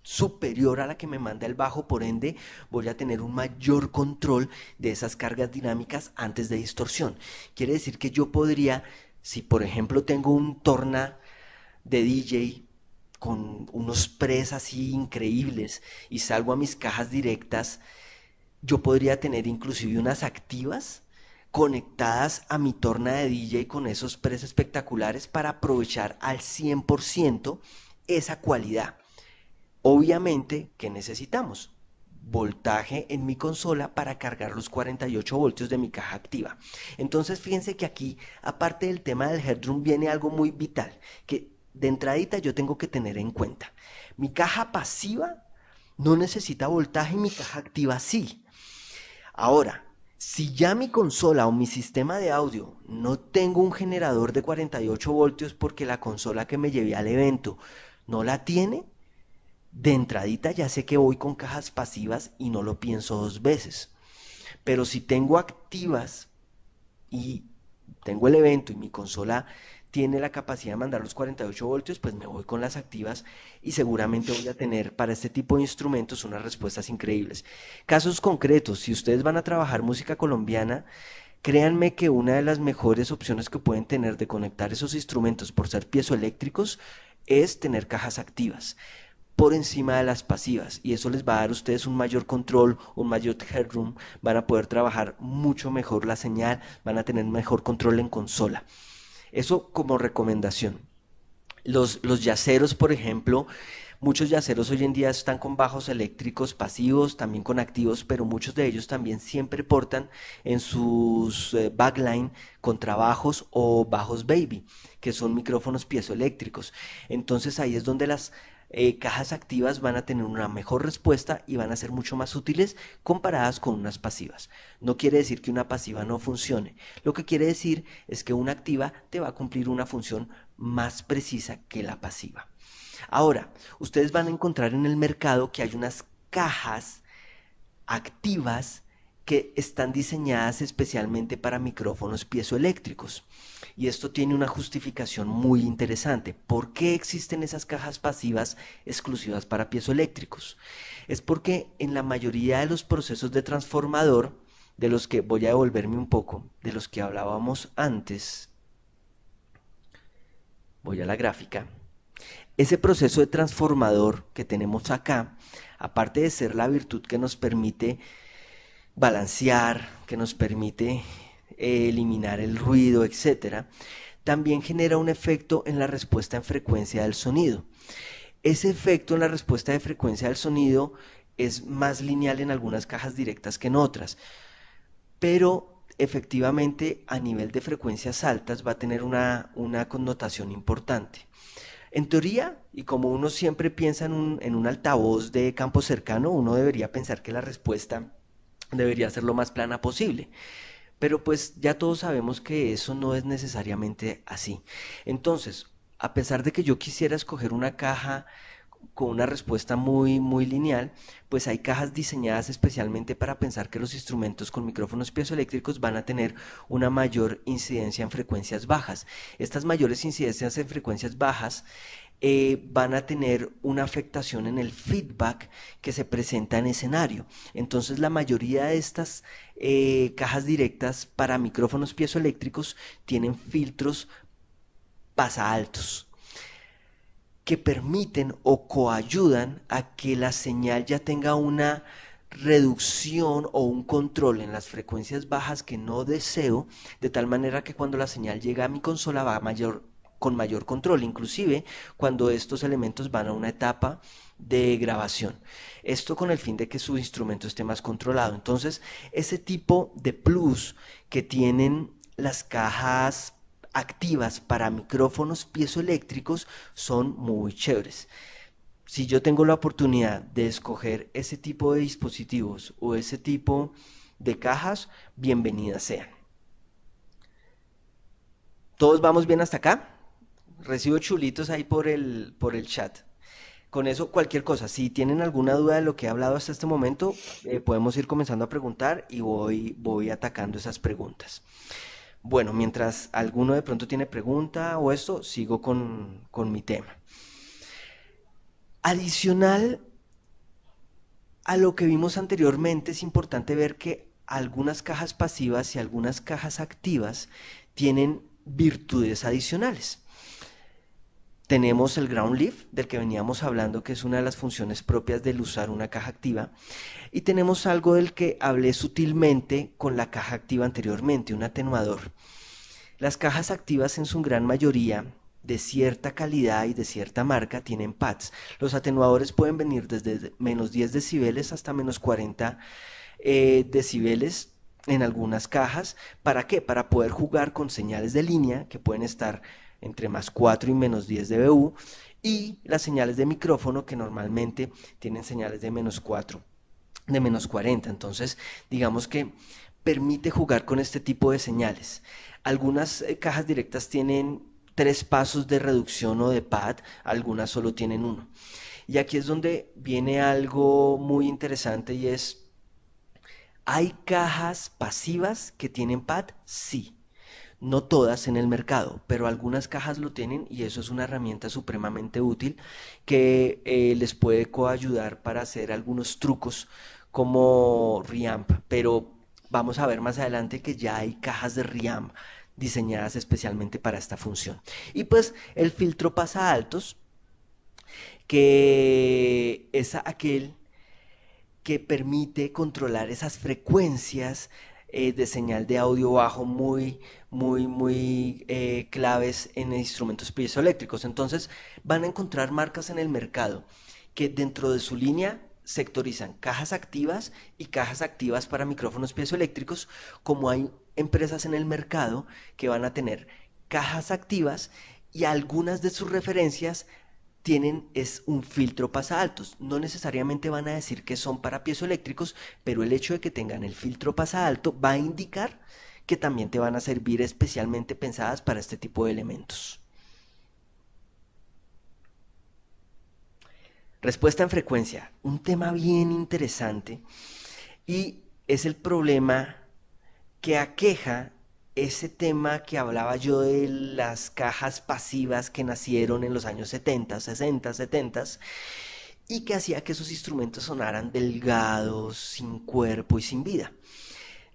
superior a la que me manda el bajo, por ende voy a tener un mayor control de esas cargas dinámicas antes de distorsión. Quiere decir que yo podría, si por ejemplo tengo un torna de DJ con unos pres así increíbles y salgo a mis cajas directas, yo podría tener inclusive unas activas conectadas a mi torna de DJ con esos pres espectaculares para aprovechar al 100% esa cualidad. Obviamente, ¿qué necesitamos? Voltaje en mi consola para cargar los 48 voltios de mi caja activa. Entonces, fíjense que aquí, aparte del tema del headroom, viene algo muy vital, que de entradita yo tengo que tener en cuenta. Mi caja pasiva no necesita voltaje y mi caja activa sí. Ahora, si ya mi consola o mi sistema de audio no tengo un generador de 48 voltios porque la consola que me llevé al evento no la tiene, de entradita ya sé que voy con cajas pasivas y no lo pienso dos veces. Pero si tengo activas y tengo el evento y mi consola tiene la capacidad de mandar los 48 voltios, pues me voy con las activas y seguramente voy a tener para este tipo de instrumentos unas respuestas increíbles. Casos concretos, si ustedes van a trabajar música colombiana, Créanme que una de las mejores opciones que pueden tener de conectar esos instrumentos por ser piezoeléctricos es tener cajas activas por encima de las pasivas y eso les va a dar a ustedes un mayor control, un mayor headroom, van a poder trabajar mucho mejor la señal, van a tener mejor control en consola. Eso como recomendación. Los yaceros, por ejemplo, muchos yaceros hoy en día están con bajos eléctricos pasivos, también con activos, pero muchos de ellos también siempre portan en sus backline contrabajos o bajos baby, que son micrófonos piezoeléctricos. Entonces ahí es donde las cajas activas van a tener una mejor respuesta y van a ser mucho más útiles comparadas con unas pasivas. No quiere decir que una pasiva no funcione. Lo que quiere decir es que una activa te va a cumplir una función más precisa que la pasiva. Ahora, ustedes van a encontrar en el mercado que hay unas cajas activas que están diseñadas especialmente para micrófonos piezoeléctricos. Y esto tiene una justificación muy interesante. ¿Por qué existen esas cajas pasivas exclusivas para piezoeléctricos? Es porque en la mayoría de los procesos de transformador, de los que voy a devolverme un poco, de los que hablábamos antes, voy a la gráfica, ese proceso de transformador que tenemos acá, aparte de ser la virtud que nos permite balancear, que nos permite eliminar el ruido, etcétera, también genera un efecto en la respuesta en frecuencia del sonido. Ese efecto en la respuesta de frecuencia del sonido es más lineal en algunas cajas directas que en otras, pero efectivamente a nivel de frecuencias altas va a tener una connotación importante. En teoría, y como uno siempre piensa en un altavoz de campo cercano, uno debería pensar que la respuesta debería ser lo más plana posible. Pero pues ya todos sabemos que eso no es necesariamente así. Entonces, a pesar de que yo quisiera escoger una caja con una respuesta muy lineal, pues hay cajas diseñadas especialmente para pensar que los instrumentos con micrófonos piezoeléctricos van a tener una mayor incidencia en frecuencias bajas. Estas mayores incidencias en frecuencias bajas van a tener una afectación en el feedback que se presenta en escenario. Entonces la mayoría de estas cajas directas para micrófonos piezoeléctricos tienen filtros pasa altos que permiten o coayudan a que la señal ya tenga una reducción o un control en las frecuencias bajas que no deseo, de tal manera que cuando la señal llega a mi consola va con mayor control, inclusive cuando estos elementos van a una etapa de grabación. Esto con el fin de que su instrumento esté más controlado. Entonces, ese tipo de plus que tienen las cajas activas para micrófonos piezoeléctricos son muy chéveres. Si yo tengo la oportunidad de escoger ese tipo de dispositivos o ese tipo de cajas, bienvenidas sean. ¿Todos vamos bien hasta acá? Recibo chulitos ahí por el chat. Con eso, cualquier cosa, si tienen alguna duda de lo que he hablado hasta este momento, podemos ir comenzando a preguntar y voy atacando esas preguntas. Bueno, mientras alguno de pronto tiene pregunta o esto, sigo con mi tema. Adicional a lo que vimos anteriormente, es importante ver que algunas cajas pasivas y algunas cajas activas tienen virtudes adicionales. Tenemos el ground leaf, del que veníamos hablando, que es una de las funciones propias del usar una caja activa. Y tenemos algo del que hablé sutilmente con la caja activa anteriormente, un atenuador. Las cajas activas en su gran mayoría de cierta calidad y de cierta marca tienen pads. Los atenuadores pueden venir desde menos 10 decibeles hasta menos 40 decibeles en algunas cajas. ¿Para qué? Para poder jugar con señales de línea que pueden estar entre más 4 y menos 10 dBu y las señales de micrófono que normalmente tienen señales de menos 4, de menos 40. Entonces, digamos que permite jugar con este tipo de señales. Algunas cajas directas tienen 3 pasos de reducción o de pad, algunas solo tienen uno. Y aquí es donde viene algo muy interesante y es, ¿hay cajas pasivas que tienen pad? Sí. No todas en el mercado, pero algunas cajas lo tienen y eso es una herramienta supremamente útil que les puede coayudar para hacer algunos trucos como reamp, pero vamos a ver más adelante que ya hay cajas de RIAM diseñadas especialmente para esta función. Y pues el filtro pasa altos, que es aquel que permite controlar esas frecuencias de señal de audio bajo muy claves en instrumentos piezoeléctricos. Entonces van a encontrar marcas en el mercado que dentro de su línea sectorizan cajas activas y cajas activas para micrófonos piezoeléctricos, como hay empresas en el mercado que van a tener cajas activas y algunas de sus referencias tienen es un filtro altos. No necesariamente van a decir que son para piezoeléctricos, pero el hecho de que tengan el filtro alto va a indicar que también te van a servir especialmente pensadas para este tipo de elementos. Respuesta en frecuencia, un tema bien interesante y es el problema que aqueja ese tema que hablaba yo de las cajas pasivas que nacieron en los años 70, 60, 70 y que hacía que esos instrumentos sonaran delgados, sin cuerpo y sin vida.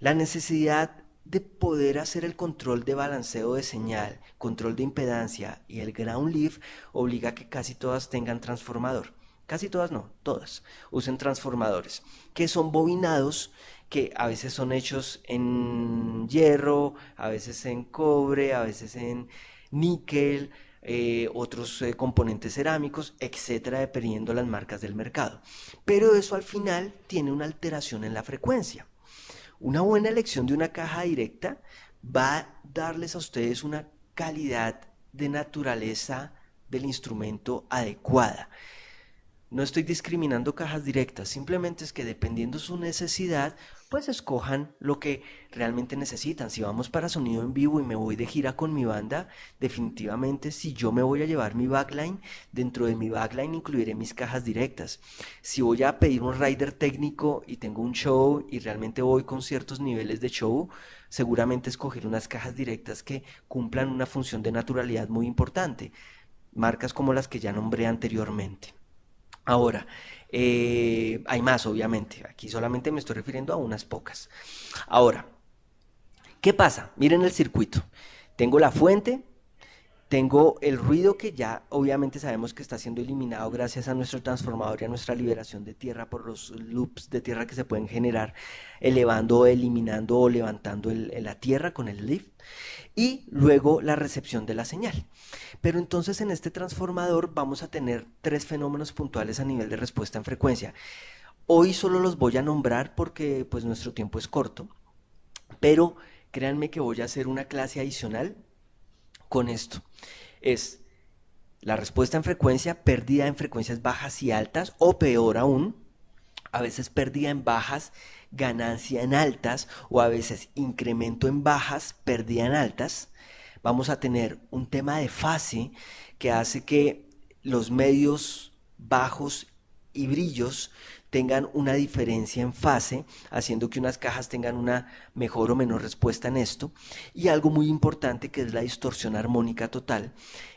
La necesidad de poder hacer el control de balanceo de señal, control de impedancia y el ground leaf obliga a que casi todas tengan transformador. Casi todas no, todas usen transformadores, que son bobinados, que a veces son hechos en hierro, a veces en cobre, a veces en níquel, otros componentes cerámicos, etcétera, dependiendo las marcas del mercado. Pero eso al final tiene una alteración en la frecuencia. Una buena elección de una caja directa va a darles a ustedes una calidad de naturaleza del instrumento adecuada. No estoy discriminando cajas directas, simplemente es que dependiendo su necesidad, pues escojan lo que realmente necesitan. Si vamos para sonido en vivo y me voy de gira con mi banda, definitivamente si yo me voy a llevar mi backline, dentro de mi backline incluiré mis cajas directas. Si voy a pedir un rider técnico y tengo un show y realmente voy con ciertos niveles de show, seguramente escoger unas cajas directas que cumplan una función de naturalidad muy importante. Marcas como las que ya nombré anteriormente. Ahora, hay más, obviamente. Aquí solamente me estoy refiriendo a unas pocas. Ahora, ¿qué pasa? Miren el circuito. Tengo la fuente, tengo el ruido que ya obviamente sabemos que está siendo eliminado gracias a nuestro transformador y a nuestra liberación de tierra por los loops de tierra que se pueden generar elevando, eliminando o levantando la tierra con el lift. Y luego la recepción de la señal. Pero entonces en este transformador vamos a tener tres fenómenos puntuales a nivel de respuesta en frecuencia. Hoy solo los voy a nombrar porque pues nuestro tiempo es corto, pero créanme que voy a hacer una clase adicional con esto. Es la respuesta en frecuencia, pérdida en frecuencias bajas y altas, o peor aún, a veces pérdida en bajas, ganancia en altas, o a veces incremento en bajas, pérdida en altas. Vamos a tener un tema de fase que hace que los medios bajos y brillos tengan una diferencia en fase, haciendo que unas cajas tengan una mejor o menor respuesta en esto. Y algo muy importante que es la distorsión armónica total,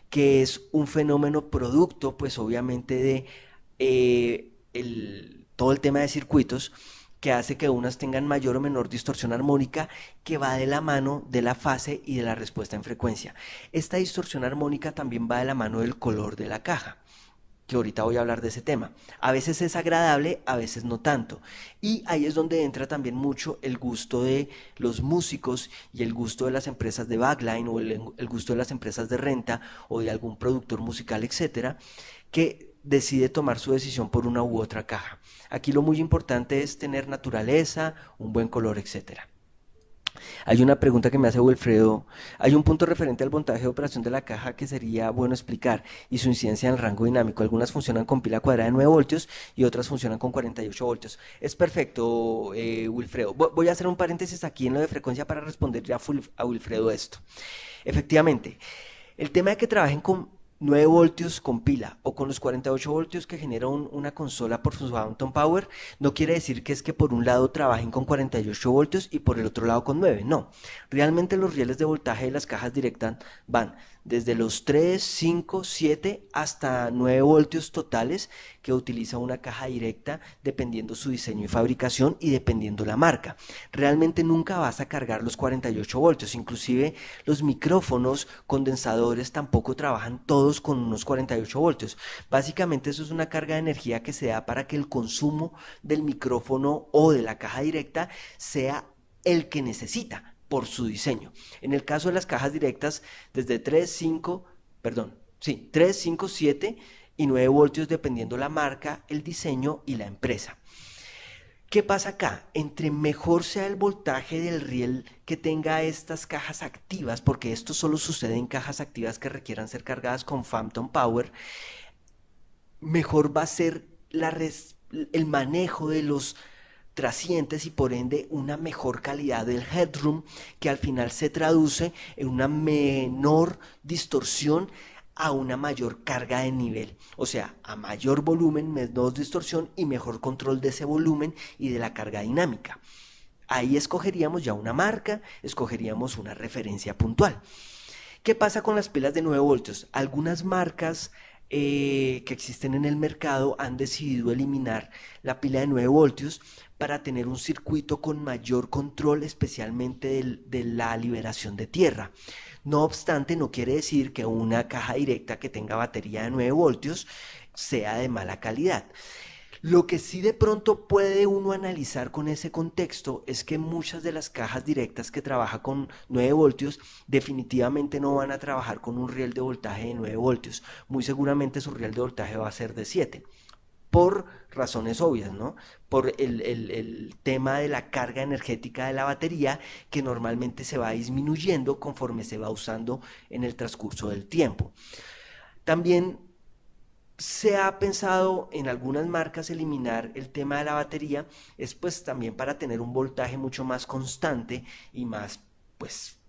que es un fenómeno producto, pues obviamente de todo el tema de circuitos, que hace que unas tengan mayor o menor distorsión armónica que va de la mano de la fase y de la respuesta en frecuencia. Esta distorsión armónica también va de la mano del color de la caja, que ahorita voy a hablar de ese tema. A veces es agradable, a veces no tanto. Y ahí es donde entra también mucho el gusto de los músicos y el gusto de las empresas de backline o el gusto de las empresas de renta o de algún productor musical, etcétera, que decide tomar su decisión por una u otra caja. Aquí lo muy importante es tener naturaleza, un buen color, etcétera. Hay una pregunta que me hace Wilfredo. Hay un punto referente al voltaje de operación de la caja que sería bueno explicar y su incidencia en el rango dinámico. Algunas funcionan con pila cuadrada de 9 voltios y otras funcionan con 48 voltios. Es perfecto, Wilfredo. Voy a hacer un paréntesis aquí en lo de frecuencia para responderle a Wilfredo esto. Efectivamente, el tema de que trabajen con 9 voltios con pila o con los 48 voltios que genera una consola por su Phantom Power, no quiere decir que es que por un lado trabajen con 48 voltios y por el otro lado con 9, no. Realmente los rieles de voltaje de las cajas directas van desde los 3, 5, 7 hasta 9 voltios totales que utiliza una caja directa dependiendo su diseño y fabricación y dependiendo la marca. Realmente nunca vas a cargar los 48 voltios, inclusive los micrófonos condensadores tampoco trabajan todos con unos 48 voltios. Básicamente eso es una carga de energía que se da para que el consumo del micrófono o de la caja directa sea el que necesita por su diseño. En el caso de las cajas directas, desde 3, 5, perdón, sí, 3, 5, 7 y 9 voltios dependiendo la marca, el diseño y la empresa. ¿Qué pasa acá? Entre mejor sea el voltaje del riel que tenga estas cajas activas, porque esto solo sucede en cajas activas que requieran ser cargadas con Phantom Power, mejor va a ser el manejo de los trascientes y por ende una mejor calidad del headroom que al final se traduce en una menor distorsión a una mayor carga de nivel, o sea, a mayor volumen, menos distorsión y mejor control de ese volumen y de la carga dinámica. Ahí escogeríamos ya una marca, escogeríamos una referencia puntual. ¿Qué pasa con las pilas de 9 voltios? Algunas marcas que existen en el mercado han decidido eliminar la pila de 9 voltios para tener un circuito con mayor control, especialmente de la liberación de tierra. No obstante, no quiere decir que una caja directa que tenga batería de 9 voltios sea de mala calidad. Lo que sí de pronto puede uno analizar con ese contexto es que muchas de las cajas directas que trabajan con 9 voltios definitivamente no van a trabajar con un riel de voltaje de 9 voltios. Muy seguramente su riel de voltaje va a ser de 7 por razones obvias, ¿no? Por el tema de la carga energética de la batería que normalmente se va disminuyendo conforme se va usando en el transcurso del tiempo. También se ha pensado en algunas marcas eliminar el tema de la batería, es pues también para tener un voltaje mucho más constante y más pues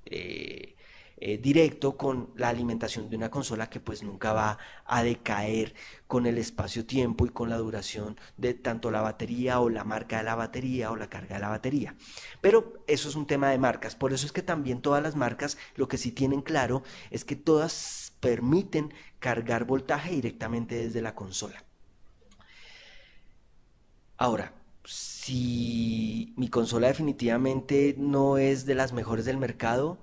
directo con la alimentación de una consola que pues nunca va a decaer con el espacio-tiempo y con la duración de tanto la batería o la marca de la batería o la carga de la batería. Pero eso es un tema de marcas, por eso es que también todas las marcas lo que sí tienen claro es que todas permiten cargar voltaje directamente desde la consola. Ahora, si mi consola definitivamente no es de las mejores del mercado,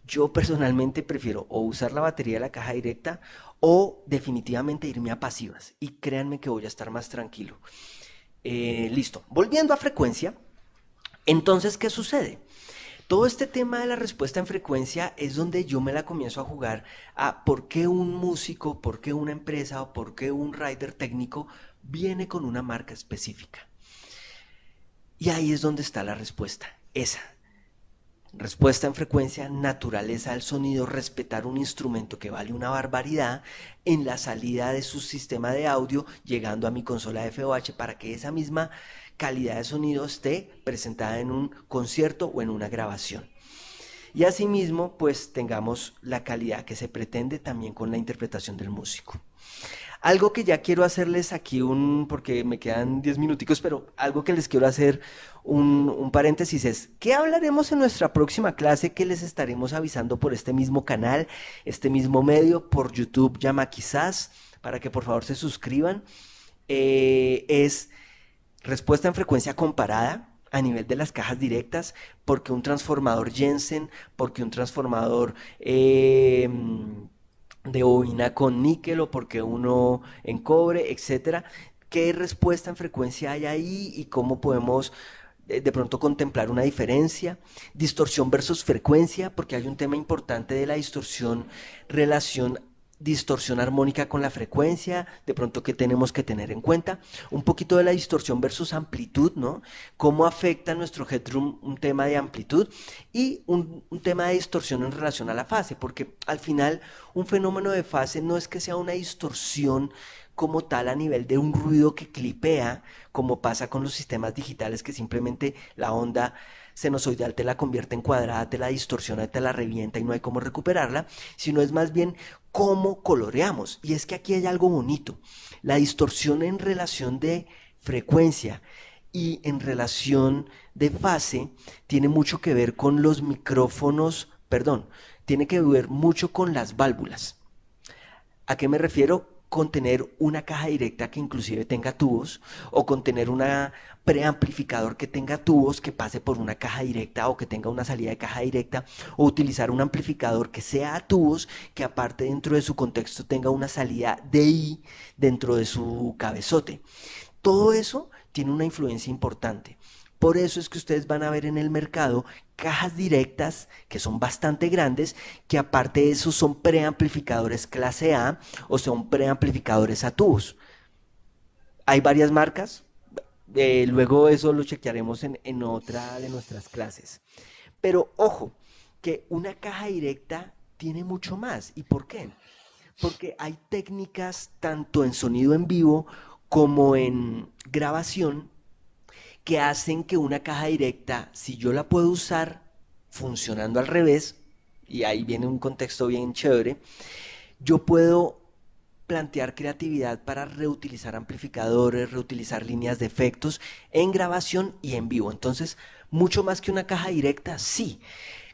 yo personalmente prefiero o usar la batería de la caja directa o definitivamente irme a pasivas. Y créanme que voy a estar más tranquilo. Listo. Volviendo a frecuencia, entonces, ¿qué sucede? Todo este tema de la respuesta en frecuencia es donde yo me la comienzo a jugar a por qué un músico, por qué una empresa o por qué un rider técnico viene con una marca específica. Y ahí es donde está la respuesta, esa. Respuesta en frecuencia, naturaleza del sonido, respetar un instrumento que vale una barbaridad en la salida de su sistema de audio, llegando a mi consola FOH para que esa misma calidad de sonido esté presentada en un concierto o en una grabación. Y asimismo, pues tengamos la calidad que se pretende también con la interpretación del músico. Algo que ya quiero hacerles aquí porque me quedan 10 minuticos, pero algo que les quiero hacer un paréntesis es, ¿qué hablaremos en nuestra próxima clase que les estaremos avisando por este mismo canal, este mismo medio, por YouTube, llama quizás, para que por favor se suscriban? Es respuesta en frecuencia comparada a nivel de las cajas directas, porque un transformador Jensen, porque un transformador de bobina con níquel o porque uno en cobre, etcétera. ¿Qué respuesta en frecuencia hay ahí y cómo podemos de pronto contemplar una diferencia? Distorsión versus frecuencia, porque hay un tema importante de la distorsión, relación distorsión armónica con la frecuencia, de pronto que tenemos que tener en cuenta, un poquito de la distorsión versus amplitud, ¿no? Cómo afecta nuestro headroom un tema de amplitud y un tema de distorsión en relación a la fase, porque al final un fenómeno de fase no es que sea una distorsión como tal a nivel de un ruido que clipea, como pasa con los sistemas digitales que simplemente la onda sinusoidal te la convierte en cuadrada, te la distorsiona, te la revienta y no hay cómo recuperarla, sino es más bien cómo coloreamos. Y es que aquí hay algo bonito. La distorsión en relación de frecuencia y en relación de fase tiene mucho que ver con los micrófonos, perdón, tiene que ver mucho con las válvulas. ¿A qué me refiero? Con tener una caja directa que inclusive tenga tubos o con tener una preamplificador que tenga tubos que pase por una caja directa o que tenga una salida de caja directa o utilizar un amplificador que sea a tubos que aparte dentro de su contexto tenga una salida DI dentro de su cabezote. Todo eso tiene una influencia importante. Por eso es que ustedes van a ver en el mercado cajas directas que son bastante grandes, que aparte de eso son preamplificadores clase A o son preamplificadores a tubos. Hay varias marcas, luego eso lo chequearemos en otra de nuestras clases. Pero ojo, que una caja directa tiene mucho más. ¿Y por qué? Porque hay técnicas tanto en sonido en vivo como en grabación que hacen que una caja directa, si yo la puedo usar funcionando al revés, y ahí viene un contexto bien chévere, yo puedo plantear creatividad para reutilizar amplificadores, reutilizar líneas de efectos en grabación y en vivo. Entonces, mucho más que una caja directa, sí.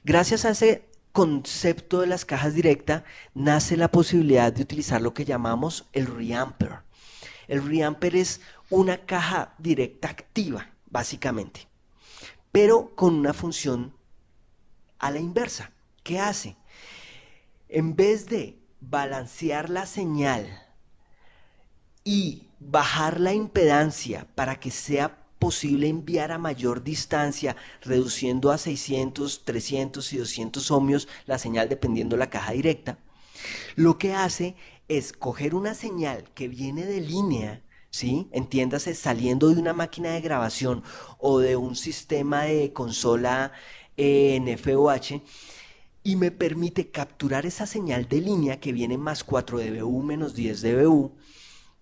Gracias a ese concepto de las cajas directas, nace la posibilidad de utilizar lo que llamamos el reamper. El reamper es una caja directa activa, básicamente, pero con una función a la inversa. ¿Qué hace? En vez de balancear la señal y bajar la impedancia para que sea posible enviar a mayor distancia, reduciendo a 600, 300 y 200 ohmios la señal dependiendo de la caja directa, lo que hace es coger una señal que viene de línea, ¿sí? Entiéndase, saliendo de una máquina de grabación o de un sistema de consola en FOH y me permite capturar esa señal de línea que viene más 4 dBU menos 10 dBU,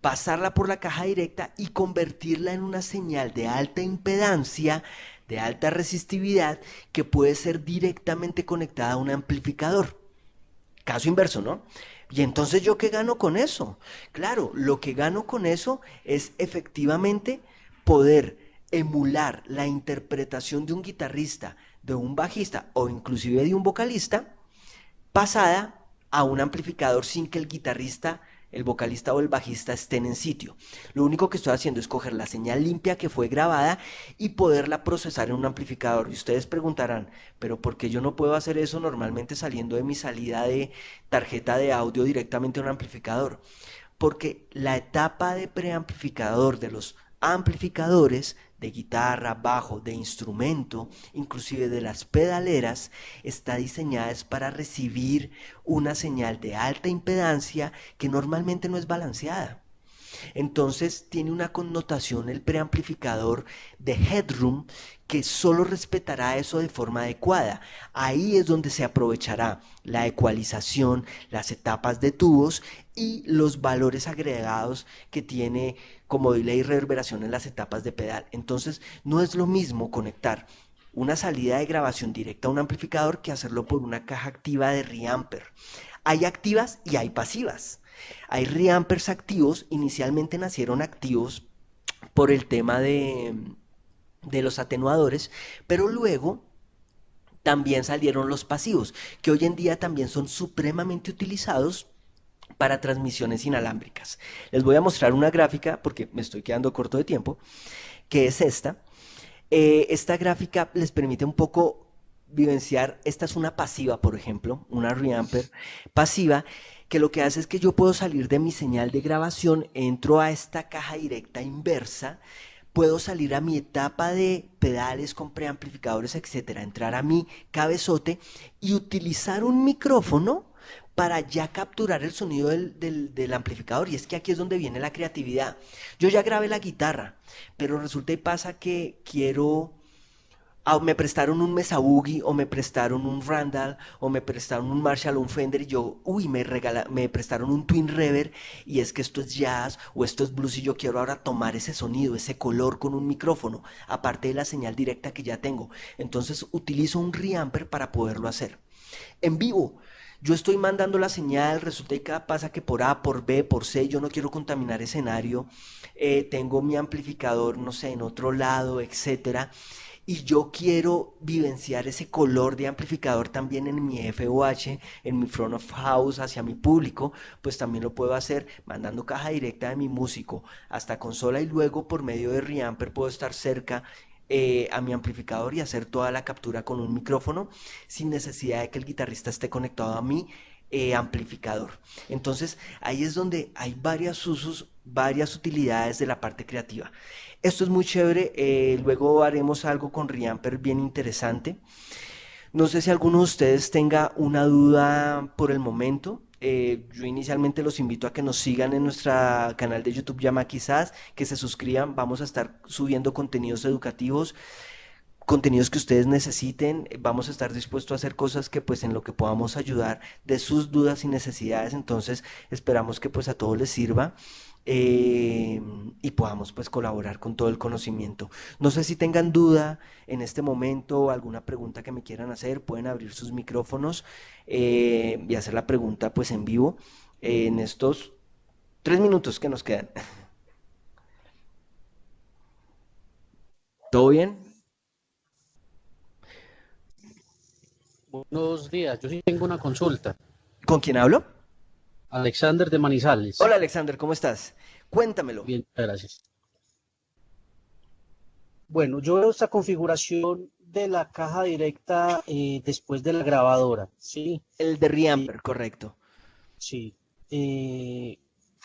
pasarla por la caja directa y convertirla en una señal de alta impedancia, de alta resistividad, que puede ser directamente conectada a un amplificador. Caso inverso, ¿no? Y entonces ¿yo qué gano con eso? Claro, lo que gano con eso es efectivamente poder emular la interpretación de un guitarrista, de un bajista o inclusive de un vocalista pasada a un amplificador sin que el guitarrista, el vocalista o el bajista estén en sitio. Lo único que estoy haciendo es coger la señal limpia que fue grabada y poderla procesar en un amplificador. Y ustedes preguntarán, pero ¿por qué yo no puedo hacer eso normalmente saliendo de mi salida de tarjeta de audio directamente a un amplificador? Porque la etapa de preamplificador de los amplificadores de guitarra, bajo, de instrumento, inclusive de las pedaleras, está diseñada para recibir una señal de alta impedancia que normalmente no es balanceada. Entonces tiene una connotación el preamplificador de headroom que solo respetará eso de forma adecuada. Ahí es donde se aprovechará la ecualización, las etapas de tubos y los valores agregados que tiene como delay y reverberación en las etapas de pedal. Entonces no es lo mismo conectar una salida de grabación directa a un amplificador que hacerlo por una caja activa de reamper. Hay activas y hay pasivas. Hay reampers activos, inicialmente nacieron activos por el tema de los atenuadores, pero luego también salieron los pasivos, que hoy en día también son supremamente utilizados para transmisiones inalámbricas. Les voy a mostrar una gráfica, porque me estoy quedando corto de tiempo, que es esta. Esta gráfica les permite un poco vivenciar, esta es una pasiva, por ejemplo, una reamper pasiva, que lo que hace es que yo puedo salir de mi señal de grabación, entro a esta caja directa inversa, puedo salir a mi etapa de pedales con preamplificadores, etcétera, entrar a mi cabezote y utilizar un micrófono para ya capturar el sonido del amplificador. Y es que aquí es donde viene la creatividad. Yo ya grabé la guitarra, pero resulta y pasa que quiero me prestaron un Mesa Boogie o me prestaron un Randall o me prestaron un Marshall o un Fender y yo, uy, me prestaron un Twin Reverb y es que esto es jazz o esto es blues y yo quiero ahora tomar ese sonido, ese color con un micrófono, aparte de la señal directa que ya tengo. Entonces utilizo un reamper para poderlo hacer. En vivo, yo estoy mandando la señal, resulta y pasa que por A, por B, por C, yo no quiero contaminar escenario, tengo mi amplificador, no sé, en otro lado, etcétera, y yo quiero vivenciar ese color de amplificador también en mi FOH, en mi front of house hacia mi público, pues también lo puedo hacer mandando caja directa de mi músico hasta consola y luego por medio de Reamper puedo estar cerca a mi amplificador y hacer toda la captura con un micrófono sin necesidad de que el guitarrista esté conectado a mi amplificador. Entonces ahí es donde hay varios usos, varias utilidades de la parte creativa. Esto es muy chévere, luego haremos algo con Reamper bien interesante. No sé si alguno de ustedes tenga una duda por el momento. Yo inicialmente los invito a que nos sigan en nuestro canal de YouTube Llama Quizás, que se suscriban. Vamos a estar subiendo contenidos educativos, contenidos que ustedes necesiten. Vamos a estar dispuestos a hacer cosas que pues en lo que podamos ayudar de sus dudas y necesidades. Entonces esperamos que pues a todos les sirva eh, y podamos pues colaborar con todo el conocimiento. No sé si tengan duda en este momento o alguna pregunta que me quieran hacer, pueden abrir sus micrófonos y hacer la pregunta pues en vivo en estos 3 minutos que nos quedan. ¿Todo bien? Buenos días, yo sí tengo una consulta. ¿Con quién hablo? Alexander de Manizales. Hola Alexander, ¿cómo estás? Cuéntamelo. Bien, gracias. Bueno, yo veo esta configuración de la caja directa después de la grabadora, ¿sí? El de Eh, Reamper, correcto. sí. Eh,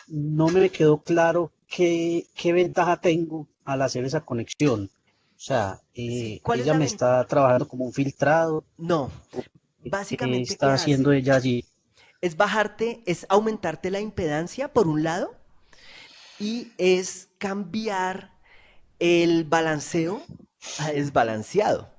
no me quedó claro qué ventaja tengo al hacer esa conexión. O sea, Sí, ¿cuál es ella la me ventaja? está trabajando como un filtrado. No, ¿Qué básicamente, ¿qué está hace? haciendo ella allí? Es bajarte, es aumentarte la impedancia por un lado y es cambiar el balanceo a desbalanceado.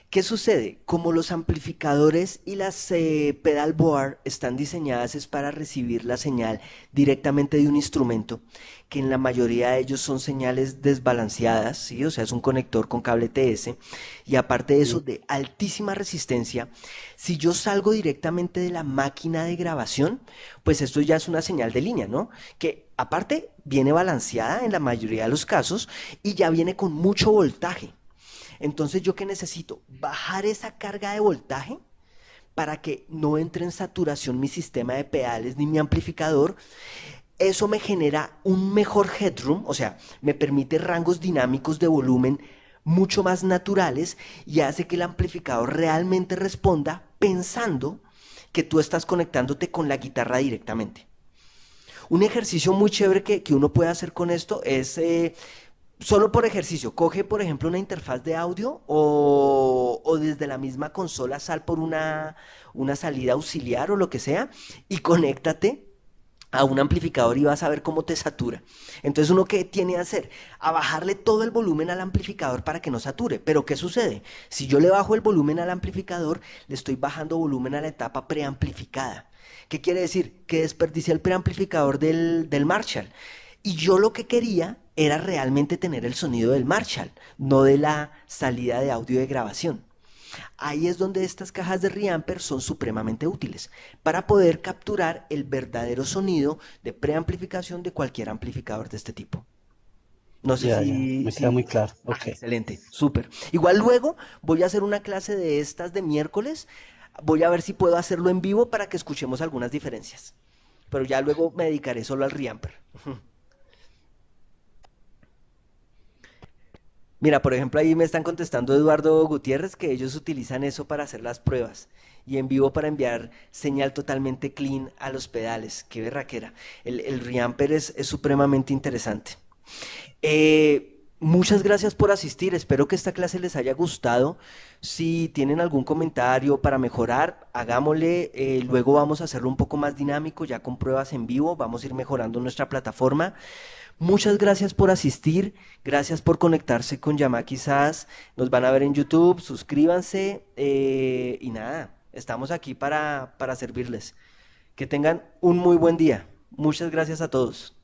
¿Qué sucede? Como los amplificadores y las pedalboard están diseñadas es para recibir la señal directamente de un instrumento, que en la mayoría de ellos son señales desbalanceadas, ¿sí? O sea, es un conector con cable TS, y aparte de eso, Sí, de altísima resistencia, si yo salgo directamente de la máquina de grabación, pues esto ya es una señal de línea, ¿no? Que aparte viene balanceada en la mayoría de los casos y ya viene con mucho voltaje. Entonces, ¿yo qué necesito? Bajar esa carga de voltaje para que no entre en saturación mi sistema de pedales ni mi amplificador. Eso me genera un mejor headroom, o sea, me permite rangos dinámicos de volumen mucho más naturales y hace que el amplificador realmente responda pensando que tú estás conectándote con la guitarra directamente. Un ejercicio muy chévere que uno puede hacer con esto es solo por ejercicio, coge por ejemplo una interfaz de audio o desde la misma consola sal por una salida auxiliar o lo que sea y conéctate a un amplificador y vas a ver cómo te satura. Entonces uno qué tiene que hacer, a bajarle todo el volumen al amplificador para que no sature. Pero ¿qué sucede? Si yo le bajo el volumen al amplificador, le estoy bajando volumen a la etapa preamplificada. ¿Qué quiere decir? Que desperdicia el preamplificador del Marshall. Y yo lo que quería era realmente tener el sonido del Marshall, no de la salida de audio de grabación. Ahí es donde estas cajas de Reamper son supremamente útiles para poder capturar el verdadero sonido de preamplificación de cualquier amplificador de este tipo. No sé ya, me queda muy si... claro. Ah, Ok. excelente, súper. Igual luego voy a hacer una clase de estas de miércoles. Voy a ver si puedo hacerlo en vivo para que escuchemos algunas diferencias. Pero ya luego me dedicaré solo al Reamper. Mira, por ejemplo, ahí me están contestando Eduardo Gutiérrez que ellos utilizan eso para hacer las pruebas y en vivo para enviar señal totalmente clean a los pedales. Qué berraquera. El Reamper es supremamente interesante. Muchas gracias por asistir. Espero que esta clase les haya gustado. Si tienen algún comentario para mejorar, hagámosle. Luego vamos a hacerlo un poco más dinámico, ya con pruebas en vivo. Vamos a ir mejorando nuestra plataforma. Muchas gracias por asistir, gracias por conectarse con Yama quizás, nos van a ver en YouTube, suscríbanse y nada, estamos aquí para servirles. Que tengan un muy buen día. Muchas gracias a todos.